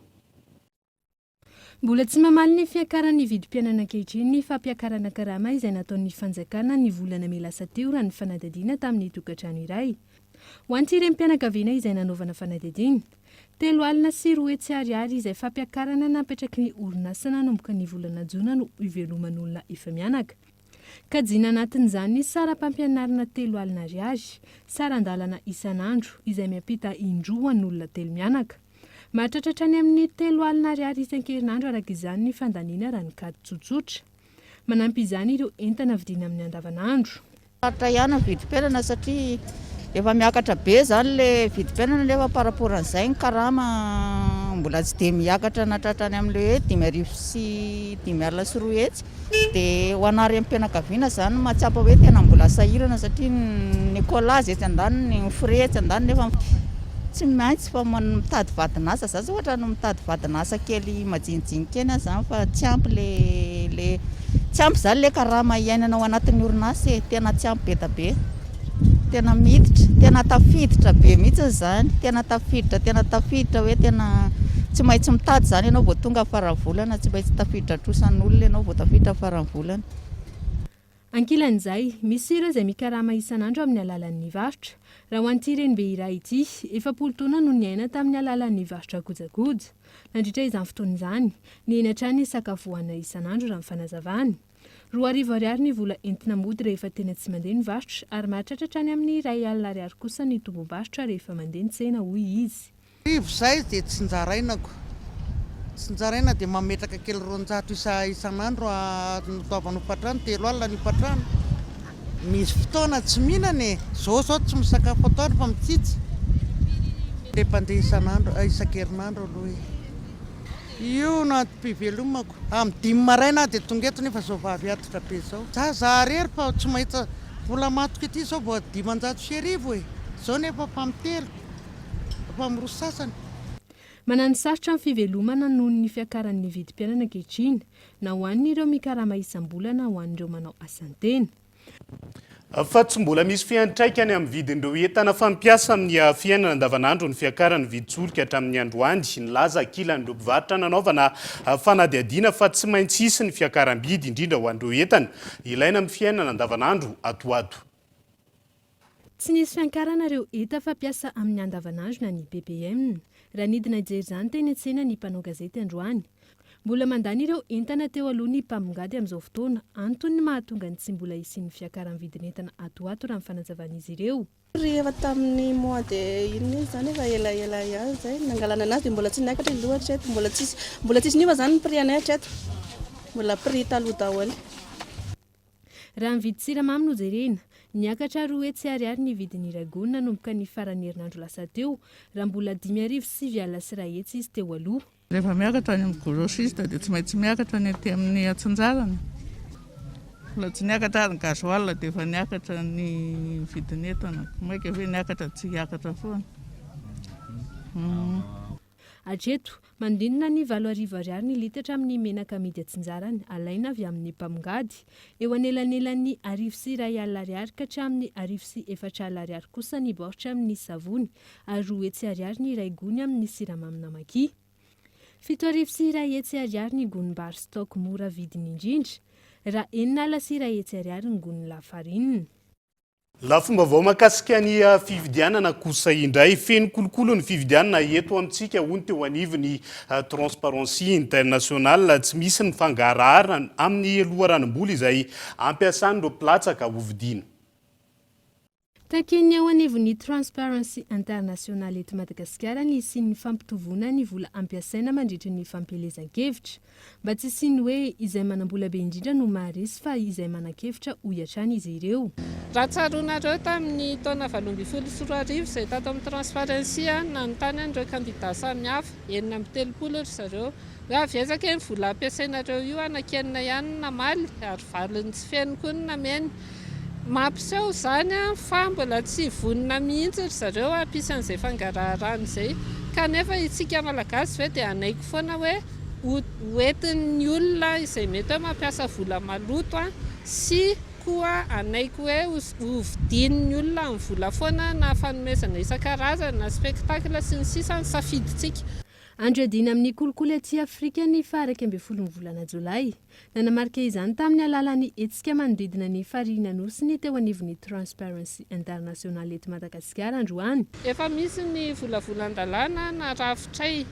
Mbola tsy mamaly ny fiakaran'ny vidim-piainana ankehitriny ny fampiakarana karama izay nataon'ny fanjakana ny volana melasa teo raha ny fanadihadiana tamin'ny tokantrano iray. Ho an'ireny mpianakaviana izay nanaovana fanadihadiana, 3 alina sy 4 hetsy ariary izay fampiakarana napetraky ny orinasa nanomboka ny volana jona no iveloman'olona efa mianaka. Kajiana anatin'izany saram-pampianarana 3 alina ariary, sarandalana isan'andro izay miampita indroan'olona 3 mianaka. Mahatratratra ny amin'ny 3 alina ariary isan-kerinandro araka izany ny fandaniana raha ny kady tsotsotra. Manampy izany ireo entana vidiana amin'ny andavanandro. Saratra ihany vidim-piainana satria efa miakatra be zany le vidim-piainana nefa par rapport an'izay ny karama mbola tsy dia miakatra natratrany amin'le hoe 5:23 hetsy dia ho anary amin'ny mpianakaviana zany mahatsapa hoe tena mbola sahirana satria ny kolazy etsy andaniny ny fre etsy andaniny nefa tsy maintsy fa mitady vadinasa za ohatra no mitady vadinasa kely majinijinika eny zany fa tsy ampy le tsy ampy zany le karama iainana ao anatin'ny orinasa tena tsy ampy be da be tena miditra tena tafiditra be mihitsy zany tena tafiditra hoe tena tsy maintsy mitady zany ianao vao tonga faranvolana tsy maintsy tafiditra trosan'olona ianao vao tafiditra faranvolana. Ankilan'izay misy ireo izay mikarama isan'andro amin'ny alalan'ny varotra raha ho an'ity reny be iray ity 7 taona no niaina tamin'ny alalan'ny varotra gojagoja nandritra izany fotoana izany niaina hatrany ny sakavoana isan'andro raha mifanazavany 2,000 ny vola entina mody rehefa tena tsy mandeha ny varotra ary mahatratra hatrany amin'ny 2,000 kosa ny tombom-barotra rehefa mandeha ny tsena hoy izy. Rivo zay dia tsy njaraina dia mametraka kely 200 isan'andro nitaovana upatrano 3 alina ny upatrano. Misy fotoana tsy mihinana zao tsy misakafo atoandro fa mitsitsy dia mpandeha isan'andro isan-kerinandro aloha io no antom-pivelomako amin'ny 5 maraina dia tonga eto nefa zao vavy atotra be zao za rery fa tsy mahita vola matoka ity zao vao 500,000 zao nefa famitelo mpamiroa sasany. Manano sarotra amin'ny fivelomana noho ny fiakaran'ny vidim-piainana ankehitriny na ho an'ireo mikarama isam-bolana ho an'ireo manao asantena. Fa tsy mbola misy fiantraikany amin'ny vidin'ireo entana fampiasa amin'ny fiainana andavanandro ny fiakaran'ny vidin-tsolika hatramin'ny androany nilaza ankilan'ireo mpivarotra nanaovana fanadihadiana fa tsy maintsy hisy ny fiakaram-bidy indrindra ho an'ireo entana ilaina amin'ny fiainana andavanandro atoato. Tsy nisy fiankarana ireo enta fampiasa amin'ny andavanandro na ny BPM raha nidina ijery izany teny an-tsena ny mpanao gazety androany. Mbola mandany ireo entana teo aloha ny mpamongady amin'izao fotoana antony mahatonga ny tsy mbola hisian'ny fiakaram-vidin'entana atoato raha fanazavana izy ireo. Rehefa tamin'ny mois de iny zany efa ela ihany zay nangalana anazy dia mbola tsy niakatra izy loatra eto mbola tsisy niova zany ny prix anay hatreto mbola prix taloha daholo. Raha mividy siramamy no jerena niakatra 2,000 ny vidin'ny ragona nanomboka ny faran'ny herinandro lasa teo raha mbola 5,7 izy teo aloha. Rehefa miakatra any amin'ny grossiste dia tsy maintsy miakatra ny aty amin'ny atsinjarana. Mbola tsy niakatra ny gasoil dia efa niakatra ny vidin'entana. Maika hoe niakatra tsy hiakatra foana. Hatreto mandinona ny 7,000 ny litatra amin'ny menaka amidy atsinjarany alaina avy amin'ny mpamongady eo anelanelan'ny 1,2 ka hatramin'ny 1,4 kosa ny baoritra amin'ny savony ary 2,000 ny iray gony amin'ny siramamy namaki. 7,2 ny gony-bary stock mora vidiny indrindra raha 4,2 ny gony lafarinina. Lafomba vao makasika ny fividianana kosa indray feno kolokolo ny fividianana eto amintsika hoy teo anivon'ny Transparency International tsy misy ny fangarahara amin'ny loharanom-bola izay ampiasan'ireo mpilatsaka hovidiana. Takeny ao anivon'ny Transparency International eto Madagasikara ny isian'ny fampitovona ny vola ampiasaina mandritra ny fampielezan-kevitra mba tsy isiany hoe izay manam-bola be indrindra no maharesy fa izay manan-kevitra ho hatrany izy ireo. Raha tsaronareo tamin'ny taona 2024 izay tato amin'ny Transparency nanontany an'ireo kandida samihafa 930 zareo hoe aviezaka ny vola ampiasainareo io anakenina ihany namaly ary valiny tsy feno koa ny nameny. Mampiseho zany fa mbola tsy vonina mihitsy zareo ampisan'izay fangaraharany izay kanefa itsika malagasy ve dia anaiko foana hoe hoentin'ny olona izay mety hoe mampiasa vola maloto sy koa anaiko hoe hovidian'ny olona amin'ny vola foana na fanomezana isan-karazany na spektakla sy ny sisa ny safiditsika. Andradina amin'ny kolokolo aty Afrika ny 12 volana Jolay. Nanamarika izany tamin'ny alalan'ny hetsika manodidina ny farina nosy teo anivon'ny Transparency International eto Madagasikara androany. Efa misy ny volavolan-dalàna na rafitray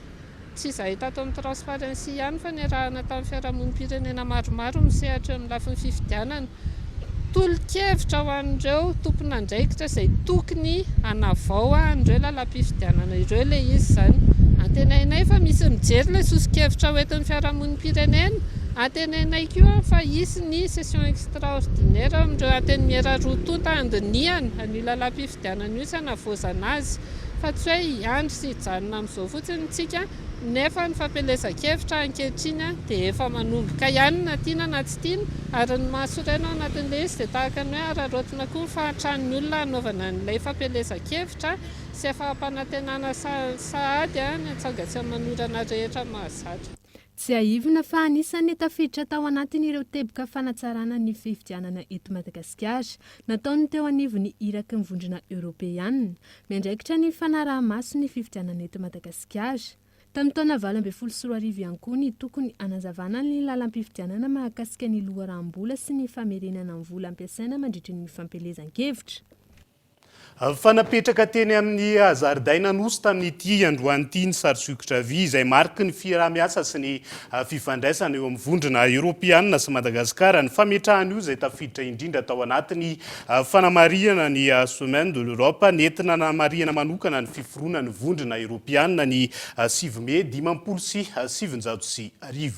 tsy izay tato amin'ny Transparency ihany fa niarahana tamin'ny fiarahamonim-pirenena maromaro misehatra amin'ny lafin'ny fifidianana. Tolo-kevitra ho an'ireo tompon'andraikitra izay tokony hanavao an'ireo lalam-pifidianana ireo ilay izy zany. Antenainay fa misy mijery ilay soso-kevitra hoentin'ny fiarahamonim-pirenena. Antenainay koa fa hisy ny session extraordinaire amin'ireo anteny miera roa tonta andiniana an'io lalam-pifidianana io sy hanavozana azy. fa tsy hoe hiandry sy hijanona amin'izao fotsiny tsika nefa ny fampielezan-kevitra ankehitriny dia efa manomboka ihany na tiana na tsy tiana ary ny mahasoraina ao anatin'ilay izy dia tahaka ny hoe ararotina koa ny fahatran'ny olona hanaovana an'ilay fampielezan-kevitra sy afa-panantenana sahady ny atsangatsian'ny manorana rehetra mahazatra. Tsy aivina fa anisan'ny tafiditra tao anatin'ireo teboka fanatsarana ny fifidianana eto Madagasikara nataony teo anivony iraky ny vondrona Europeanina miandraikitra ny fanaraha-maso ny fifidianana eto Madagasikara. Tamin'ny taona 2024 ihany koa ny tokony anazavana ny lalam-pifidianana mahakasika ny loharam-bola sy ny famerenana ny vola ampiasaina mandritra ny fampelezan-kevitra. Fanapetraka teny amin'ny zaridaina nosy tamin'ity androan'ity ny sary sikotra vy izay mariky ny fiarah-miasa sy ny fifandraisana eo amin'ny vondrona Europeanina sy Madagasikara ny fametrahana io izay tafiditra indrindra tao anatiny fanamariana ny Semaine de l'Europe nentina namariana manokana ny fiforoana ny vondrona Europeanina ny 7 Mey 2017.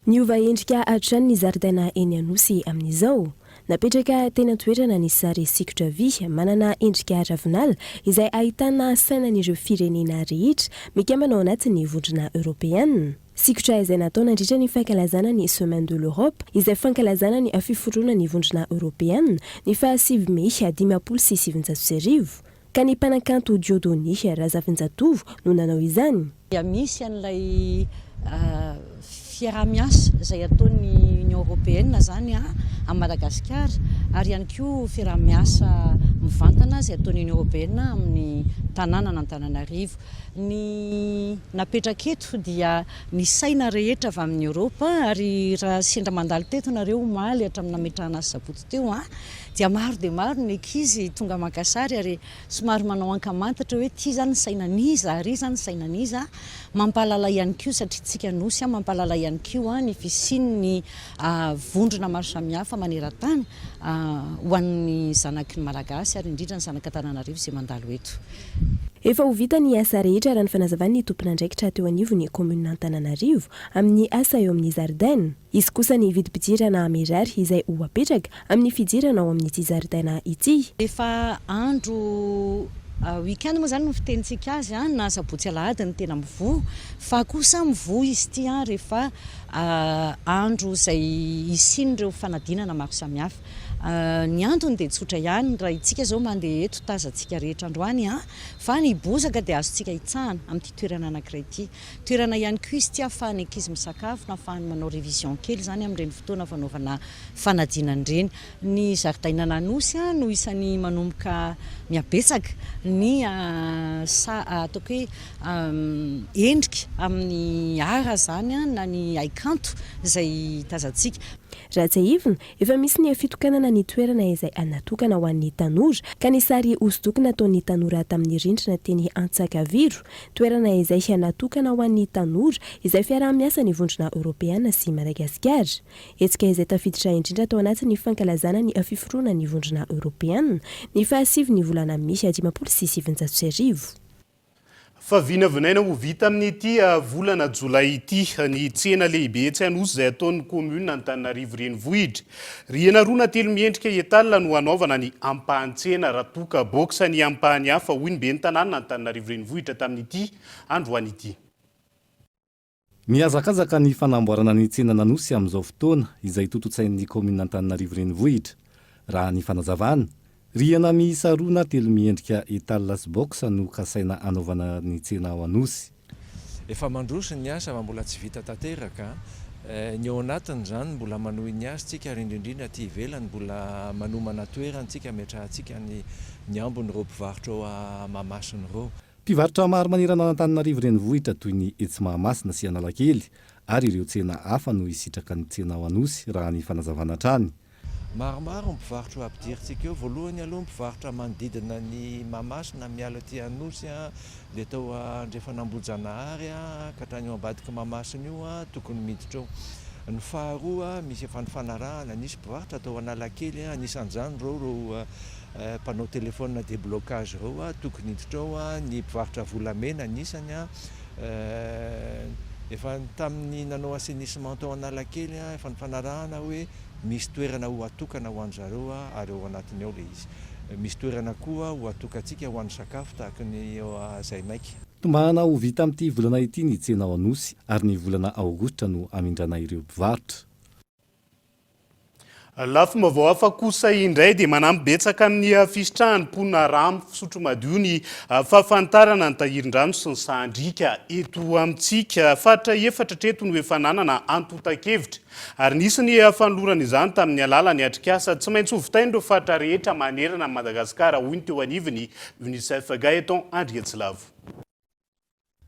Niova endrika hatrany ny zaridaina eny Anosy amin'izao. Napetraka teny an-toerana ny sary sikotra vy manana endrika ravinala izay ahitana sainan'ireo firenena rehetra mikambana ao anatin'ny vondrona Europeanina. Sikotra izay natao nandritra ny fankalazana ny Semaine de l'Europe izay fankalazana ny fiforoana ny vondrona Europeanina ny 7 Mey 2017 ka ny mpanakanto Dieudonné Razafinjatovo no nanao izany. Misy an'ilay fiarah-miasa izay ataon'ny Union Européenne zany a Madagasikara ary ihany koa fiarah-miasa mivantana izay ataon'ny Union Européenne amin'ny tanàna n'Antananarivo. Ny napetraka eto dia ny saina rehetra avy amin'ny Europa ary raha sendra mandalo teto nareo omaly hatramin'ny nametrahana azy sabotsy teo dia maro dia maro ny ankizy tonga maka sary ary somary manao ankamantatra hoe ty zany sainaniza ary zany sainaniza mampahalala ihany koa satria tsika Anosy mampahalala ihany koa ny fisian'ny vondrona maro samihafa maneran-tany ho an'ny zanaky ny Malagasy ary indrindra ny zanaka Antananarivo izay mandalo eto. Efa ho vita ny asa rehetra raha ny fanazavan'ny tompon'andraikitra teo anivon'ny komuna Antananarivo amin'ny asa eo amin'ny zaridaina. Izy kosa ny vidim-pidirana mirary izay ho apetraka amin'ny fidirana ao amin'ity zaridaina ity. Efa andro weekend moa zany no fitenitsika azy na sabotsy alahady ny tena mivoha fa kosa mivoha izy ity rehefa andro izay isin'ireo fanadinana maro samihafa. Ny antony dia tsotra ihany raha itsika zao mandeha eto tazantsika rehetra androany fa ny bozaka dia azontsika hitsahana amin'ity toerana anankiray ity. Toerana ihany koa izy ity ahafahany ankizy misakafo na ahafahany manao révision kely zany amin'ireny fotoana fanaovana fanadinana ireny. Ny zaridaina Anosy no isan'ny manomboka miabetsaka ny ataoko hoe endrika amin'ny ara zany na ny haikanto izay tazantsika. Raha tsy aivina, efa misy ny fitokanana ny toerana izay natokana ho an'ny tanora ka ny sary hosodoko nataon'ny tanora tamin'ny rindrina teny Antsakaviro. Toerana izay natokana ho an'ny tanora izay fiarah-miasa ny vondrona Europeanina sy Madagasikara. Hetsika izay tafiditra indrindra tao anatin'ny fankalazana ny fiforoana ny vondrona Europeanina ny 7 ny volana Mey 2017. Fa vinavinaina ho vita amin'ity volana Jolay ity ny tsena lehibe tsy Anosy izay ataon'ny komuna Antananarivo renivohitra. Rihana roa na telo miendrika etalina no hanaovana ny ampahan-tsena raha toka boxa ny ampahany hafa hoy ny ben'ny tanàna Antananarivo renivohitra tamin'ity androany ity. Mihazakazaka ny fanamboarana ny tsena Anosy amin'izao fotoana izay tototsain'ny komuna Antananarivo renivohitra. Raha ny fanazavana, rihana miisa roa na telo miendrika etalina sy boxa no kasaina anaovana ny tsena ao Anosy. Efa mandroso ny asa mbola tsy vita tanteraka. Ny ao anatiny zany mbola manohy ny asa tsika ary indrindra aty ivelany mbola manomana toerana tsika ametrahantsika ny ambony reo mpivarotra ao Mahamasina reo. Mpivarotra maro manerana Antananarivo renivohitra toy ny etsy Mahamasina sy Analakely ary ireo tsena hafa no hisitraka ny tsena ao Anosy raha ny fanazavana hatrany. Maromaro mpivarotra ampidiritsika eo. Voalohany aloha mpivarotra manodidina ny Mahamasina miala aty Anosy dia tao Andrefanambojanahary ka hatrany eo ambadika Mahamasina io tokony miditra eo. Ny faharoa misy efa ny fanarahana, nisy mpivarotra atao Analakely anisan'izany reo mpanao telefônina déblocage reo tokony hiditra eo. Ny mpivarotra volamena anisany efa tamin'ny nanao assainissement tao Analakely efa ny fanarahana hoe misy toerana ho atokana ho an'zareo ary ao anatiny ao ilay izy. misy toerana koa ho atokantsika ho an'ny sakafo tahaka ny eo Zainaiky. Tombana ho vita amin'ity volana ity ny tsena ao Anosy ary ny volana Aogositra no amindrana ireo mpivarotra. Lafo mavao hafa kosa indray dia manampy betsaka amin'ny fisitrahany mponina rano fisotro madio ny fahafantarana ny tahirin-drano sy ny sahandrika eto amintsika. Faritra efatra treto no efa nanana antotan-kevitra ary nisy ny fanolorana izany tamin'ny alalan'ny atrikasa tsy maintsy hovitain ireo faritra rehetra manerana Madagasikara hoy ny teo anivony UNICEF Gaëtan Andrietsilavo.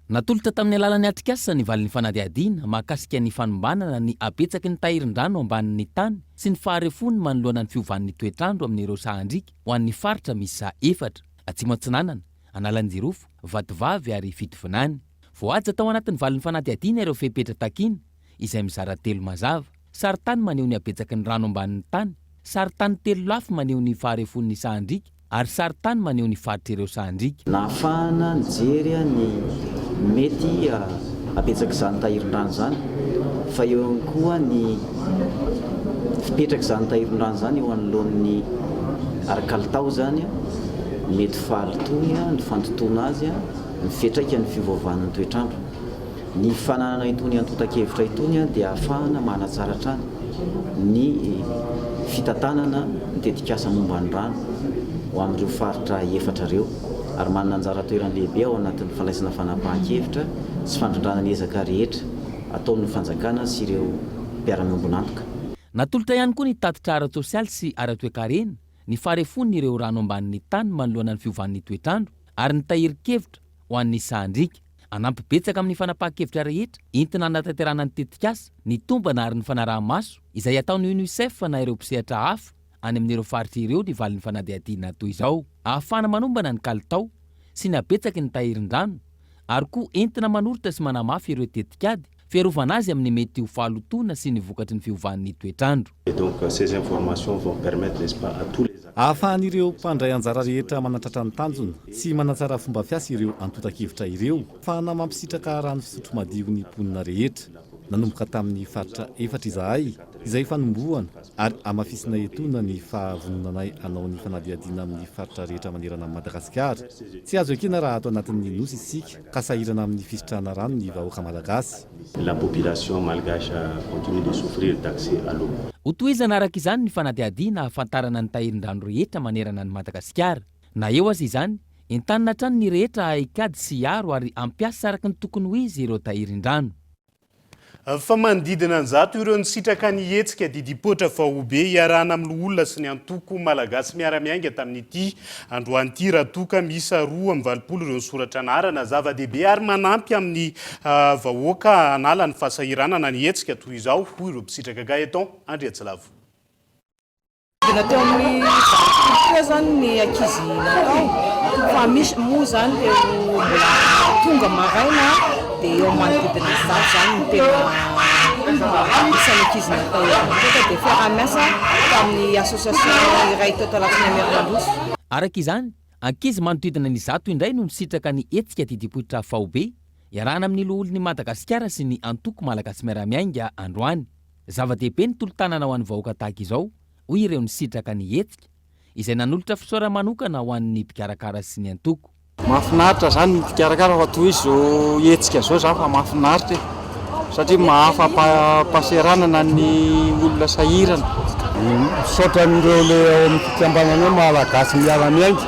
Natolotra tamin'ny alalan'ny atrikasa ny valin'ny fanadihadiana mahakasika ny fanombanana ny abetsaky ny tahirin-drano ambanin'ny tany sy ny faharefony manoloana ny fiovan'ny toetrandro amin'ireo sahandrika ho an'ny faritra misy efatra Atsimo Atsinanana, Analanjirofo, Vatovavy ary Fitovinany. Voaja tao anatin'ny valin'ny fanadihadiana ireo fepetra takina izay mizara 3 mazava, saritany maneho ny abetsaky ny rano ambanin'ny tany, saritany 3 lafo maneho ny faharefon'ny sahandrika ary saritany maneho ny faritra ireo sahandrika. Nahafahana nijery ny mety abetsaka izany tahirin-drano zany fa eo ihany koa ny fipetraka izany tahirin-drano zany eo anoloan'ny arakalitao zany mety fahalitony ny fantotoana azy ny fetraika ny fivovanan'ny toetrandro. Ny fananana itony antotan-kevitra itony dia ahafahana manatsara trany ny fitantanana ny tetikasa momba ny rano ho amin'ireo faritra efatra ireo ary manana anjara toerana lehibe ao anatin'ny fanaisana fanapahan-kevitra sy fandrindrana ny ezaka rehetra ataon'ny fanjakana sy ireo mpiara-miombonantoka. Natolotra ihany koa ny tatitra ara-tsosialy sy ara-toekarena ny faharefon'ny ireo rano ambanin'ny tany manoloana ny fiovan'ny toetrandro ary ny tahirin-kevitra ho an'ny sahandrika. Anampy betsaka amin'ny fanapahan-kevitra rehetra entina hanatanterahana ny tetikasa ny tombana ary ny fanaraha-maso izay ataon'ny UNICEF na ireo mpisehatra hafa any amin'ireo faritra ireo ny valin'ny fanadihadiana toy izao. Ahafana manombana ny kalitao sy ny abetsaky ny tahirin-drano ary koa entina manoritra sy manamafy ireo tetikady fiarovana azy amin'ny mety ho fahalotona sy ny vokatry ny fiovan'ny toetrandro. Ahafahan'ireo mpandray anjara rehetra manatratra ny tanjona sy manatsara fomba fiasa ireo antotan-kevitra ireo ahafahana mampisitraka rano fisotro madio ny mponina rehetra. Nanomboka tamin'ny faritra efatra izahay izay fanombohana ary amafisina etona ny fahavononanay anao ny fanadihadiana amin'ny faritra rehetra manerana Madagasikara. Tsy azo ekena raha ato anatin'ny nosy isika ka sahirana amin'ny fisitrahana rano ny vahoaka malagasy. La population malgache continue de souffrir d'accès à l'eau. Hotohizana araka izany ny fanadihadiana ahafantarana ny tahirin-drano rehetra manerana ny Madagasikara. Na eo azy izany, entanina hatrany ny rehetra hikady sy hiaro ary ampiasa araka ny tokony ho izy ireo tahirin-drano. Fa manodidina an'izato ireo nisitraka ny hetsika didipotra Faobe iarahana amin'ny olona sy ny antoko malagasy miara-miainga tamin'ity androany ity raha toka miisa 2 amin'ny 20 ireo soratra anarana zava-dehibe ary manampy amin'ny vahoaka hanala ny fahasahiranana ny hetsika toy izao hoy ireo mpisitraka Gaëtan Andrietsilavo. Teo amin'ny koa zany ny ankizy natao fa misy moa zany dia mbola tonga maraina dia eo manodidina izato zany ny tena isan'ny ankizy natao eto dia fiara-miasa tamin'ny association iray teto lafiny Amerikandroso. Araka izany, ankizy manodidina ny izato indray no nisitraka ny hetsika didipoitra Faobe iarahana amin'ny loholon'ny Madagasikara sy ny antoko malagasy miara-miainga androany. Zava-dehibe ny tolo-tanana ho an'ny vahoaka tahaka izao hoy ireo nisitraka ny hetsika izay nanolotra fisaora manokana ho an'ny mpikarakara sy ny antoko. Mahafinaritra zany ny mpikarakara fa toy izao hetsika zao za fa mahafinaritra satria mahafa-pahasahiranana ny olona sahirana. Misaotra amin'ireo le ao amin'ny fikambanana malagasy miara-miainga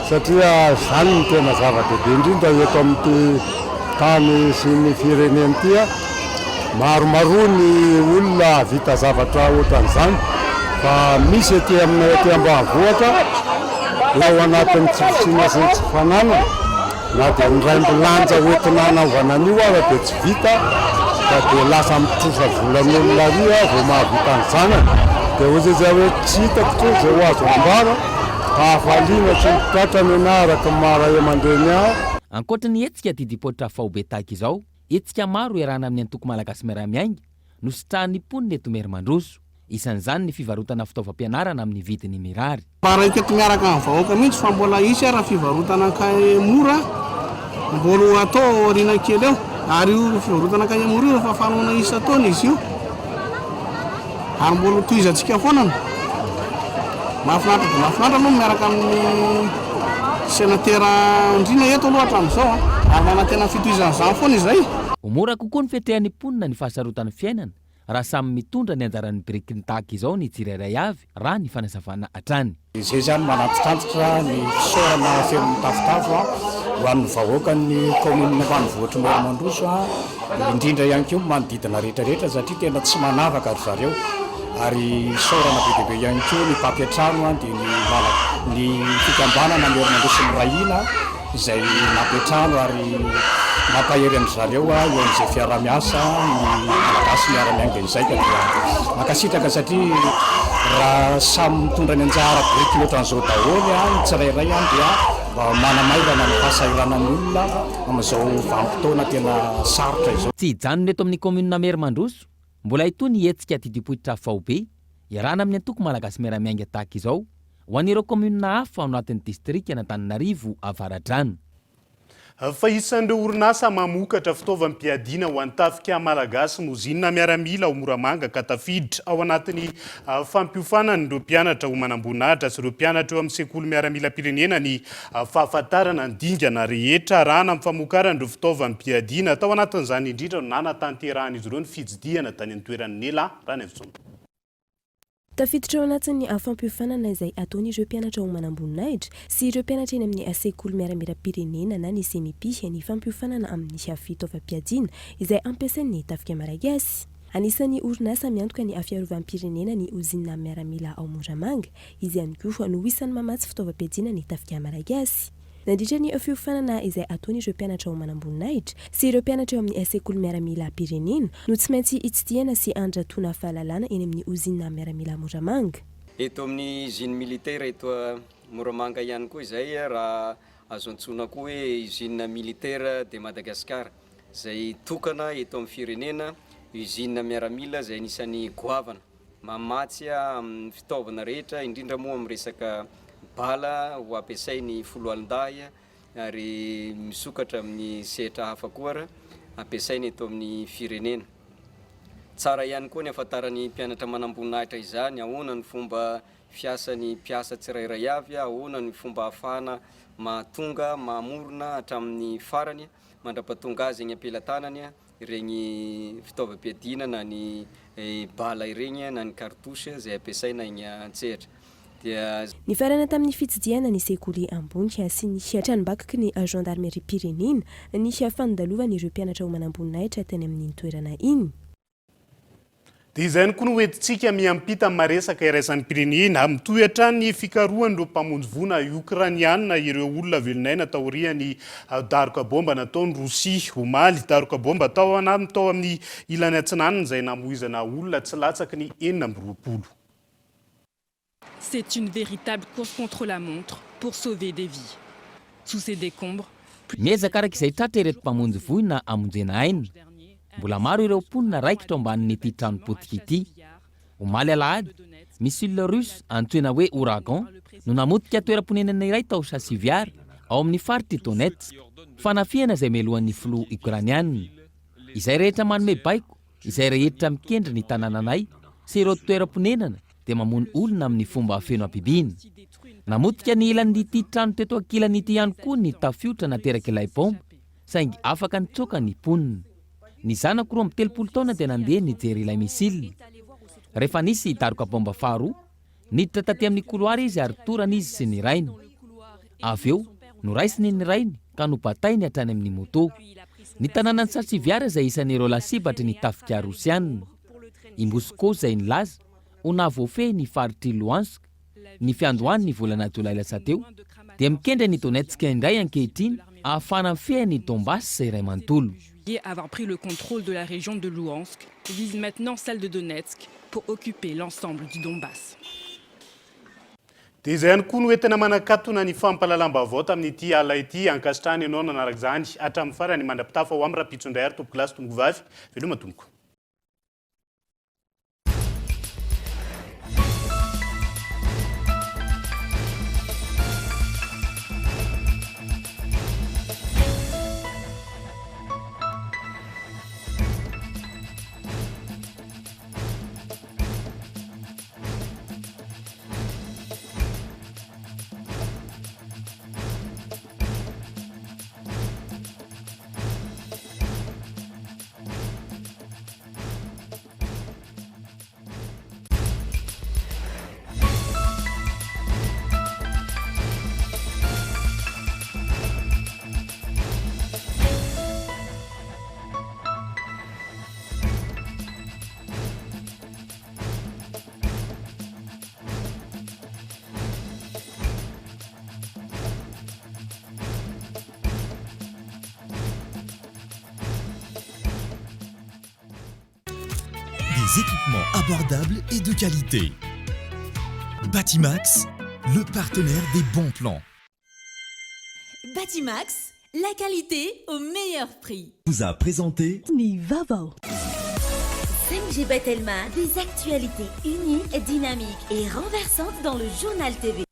satria zany ny tena zava-dehibe indrindra eto amin'ny tany sy ny firenena ity. Maromaro ny olona vita zavatra ohatran'izany fa misy ety amin'ny ety ambanivohitra ao anatin'ny tsifitsina sy ny tsy fananana na dia ny ray mbolanja oentina hanaovana an'io ary dia tsy vita fa dia lasa mitrosa volan'olona ry vao mahavita an'izany dia ozy izay hoe tsy hitako to izay ho azo ambara fa hafaliana tsy mitratrany anaraka mara eman-dreny aho. Ankoatra ny hetsika didipoitra Faobe tahaka izao, hetsika maro iarahana amin'ny antoko malagasy miara-miainga no sitrahan'ny mponina eto Merimandroso. Isan'izany ny fivarotana fitaovam-pianarana amin'ny vidiny mirary. Paraiketo miaraka amin'ny vahoaka mihitsy fa mbola isy raha fivarotana kahe mora mbola atao aoriana kely eo ary io fivarotana kahe mora io rehefa fanoana isa taona izy io ary mbola tohizantsika foana. mahafinaritra dia mahafinaritra aloha miaraka amin'ny sénatera indrina eto aloha hatramin'izao ary manantena fitohizan'izany foana izay. Mora kokoa ny fetehan'ny mponina ny fahasarotan'ny fiainana raha samy mitondra ny anjaran'ny biriky tahaka izao ny tsirairay avy raha ny fanazavana hatrany. Izay zany manatitantitra ny fisaorana feon'ny tafotafo ho an'ny vahoaka ny commune ambanivohitra Marimandroso indrindra ihany koa manodidina rehetrarehetra satria tena tsy manavaka ry zareo ary saorana be dehibe ihany koa ny mpampiatrano dia ny fikambanana Marimandroso mirahina izay nampiatrano ary mampahery amin'ny zareo eo amin'izay fiara-miasa ny malagasy miara-miainga izay ka dia makasitraka satria raha samy mitondra ny anjara biriky loatran'izao daholo ny tsirairay dia manamaivana ny fahasahiranan'olona amin'izao vanim-potoana tena sarotra izao. Tsy hijanona eto amin'ny commune Marimandroso, mbola itony hetsika tidipoitra faobe iarana amin'ny antoko malagasy miara-miainga tahaka izao ho an'ireo commune hafa ao anatin'ny distrika n'Antananarivo avaradrano. Fa isan'ireo orinasa mamokatra fitaovam-piadiana ho an-tafika malagasy no zinona miaramila ao Moramanga ka tafiditra ao anatin'ny fampiofanana ireo mpianatra ho manam-boninahitra sy ireo mpianatra eo amin'ny sekoly miaramila pirenena ny fahafantarana ny dingana rehetra arahana amin'ny famokaran'ireo fitaovam-piadiana tao anatin'izany indrindra no nanatanterahana izy ireo ny fijidiana tany an-toeran'ny Nela rany avy tafiditra ao anatin'ny fampiofanana izay ataon'ireo mpianatra ho manam-boninahitra sy ireo mpianatra eny amin'ny sekoly miaramila pirenena na ny semipi ny fampiofanana amin'ny fitaovam-piadiana izay ampiasain'ny tafika malagasy. Anisan'ny orinasa miantoka ny fiarovam-pirenena ny uzina miaramila ao Moramanga izy ihany koa no isan'ny mamatsy fitaovam-piadiana ny tafika malagasy. Nandritra ny fiofanana izay ataon'ireo mpianatra ho manam-boninahitra sy ireo mpianatra eo amin'ny sekoly miaramila pirenena no tsy maintsy itsidihana sy andratona fahalalana eny amin'ny uzina miaramila Moramanga. Eto amin'ny usine militaire eto Moramanga ihany koa izay raha azo antsona koa hoe usine militaire de Madagascar izay tokana eto amin'ny firenena usine miaramila izay anisan'ny goavana mamatsy amin'ny fitaovana rehetra indrindra moa amin'ny resaka bala ho ampiasain'ny foloalindahy ary misokatra amin'ny sehatra hafa koa ampiasainy eto amin'ny firenena. Tsara ihany koa ny ahafantaran'ny mpianatra manam-boninahitra izany ahoana ny fomba fiasan'ny mpiasa tsirairay avy, ahoana ny fomba ahafahana mahatonga mahamorona hatramin'ny farany mandrapatonga azy eny ampelantanany ireny fitaovam-piadiana na ny bala ireny na ny kartosy izay ampiasaina eny an-tsehatra. Ny farana tamin'ny fitsidiana ny sekoly ambony sy ny tranom-bakaky ny gendarmerie pirenena ny fanodalovan'ireo mpianatra ho manam-boninahitra teny amin'ny toerana iny. Dia izay koa no hoentintsika miampita amin'ny maresaka iraisan'ny pirenena mitohatra ny fikarohan'ireo mpamonjy voina Ukrainiana ireo olona velon'aina taorian'ny daroka bomba nataon'ny Rosia omaly daroka bomba tao amin'ny ilany atsinanana izay namoizana olona tsy latsaky ny 420. C'est une véritable course contre la montre pour sauver des vies. Sous ces décombres, miezaka araka izay tratra ireto mpamonjy voina amonjena aina. Mbola maro ireo mponina raikitra ambanin'ity trano potika ity. Omaly alahady, misy olona russe antsoina hoe ouragan no namotika toeram-ponenana iray tao Chasiviar ao amin'ny faritra Donetsk fanafiana izay melohan'ny filoha Ukrainiana. Izay rehetra manome baiko, izay rehetra mikendry ny tanànanay sy ireo toeram-ponenana dia mamono olona amin'ny fomba feno ampibiana. Namotika ny ilan'ity trano teto ankilan'ity ihany koa ny tafiotra nateraka ilay bomba saingy afaka nitsoaka ny mponina. Ny zanako roa amin'ny 30 taona dia nandeha nijery ilay misilina. Rehefa nisy daroka bomba faharoa, niditra taty amin'ny couloir izy ary torana izy sy ny rainy. Avy eo noraisiny ny rainy ka nobatainy hatrany amin'ny moto. Ny tanàna ny Chasiviar izay isan'ireo lasibatry ny tafika rosianina. I Moscou izay nilaza ho navoafehy ny faritry Luhansk ny fiandohan'ny volana jolay lasa teo dia mikendry ny Donetsk indray ankehitriny ahafana mifehy ny Donbass izay iray manontolo. Avoir pris le contrôle de la région de Luhansk vise maintenant celle de Donetsk pour occuper l'ensemble du Donbass. Dia izay ihany koa no entina manakatona ny fampahalalam-baovao tamin'ity ala ity ankasitrahany ianao nanaraka izany hatramin'ny farany mandrapitafa ho amin'ny rapitsondray ary tompo kilasy tombo vavy veloma tompoko. des équipements abordables et de qualité. Batimax, le partenaire des bons plans. Batimax, la qualité au meilleur prix. Vous a présenté Nivavo. 5G Batelma, des actualités uniques, dynamiques et renversantes dans le journal TV.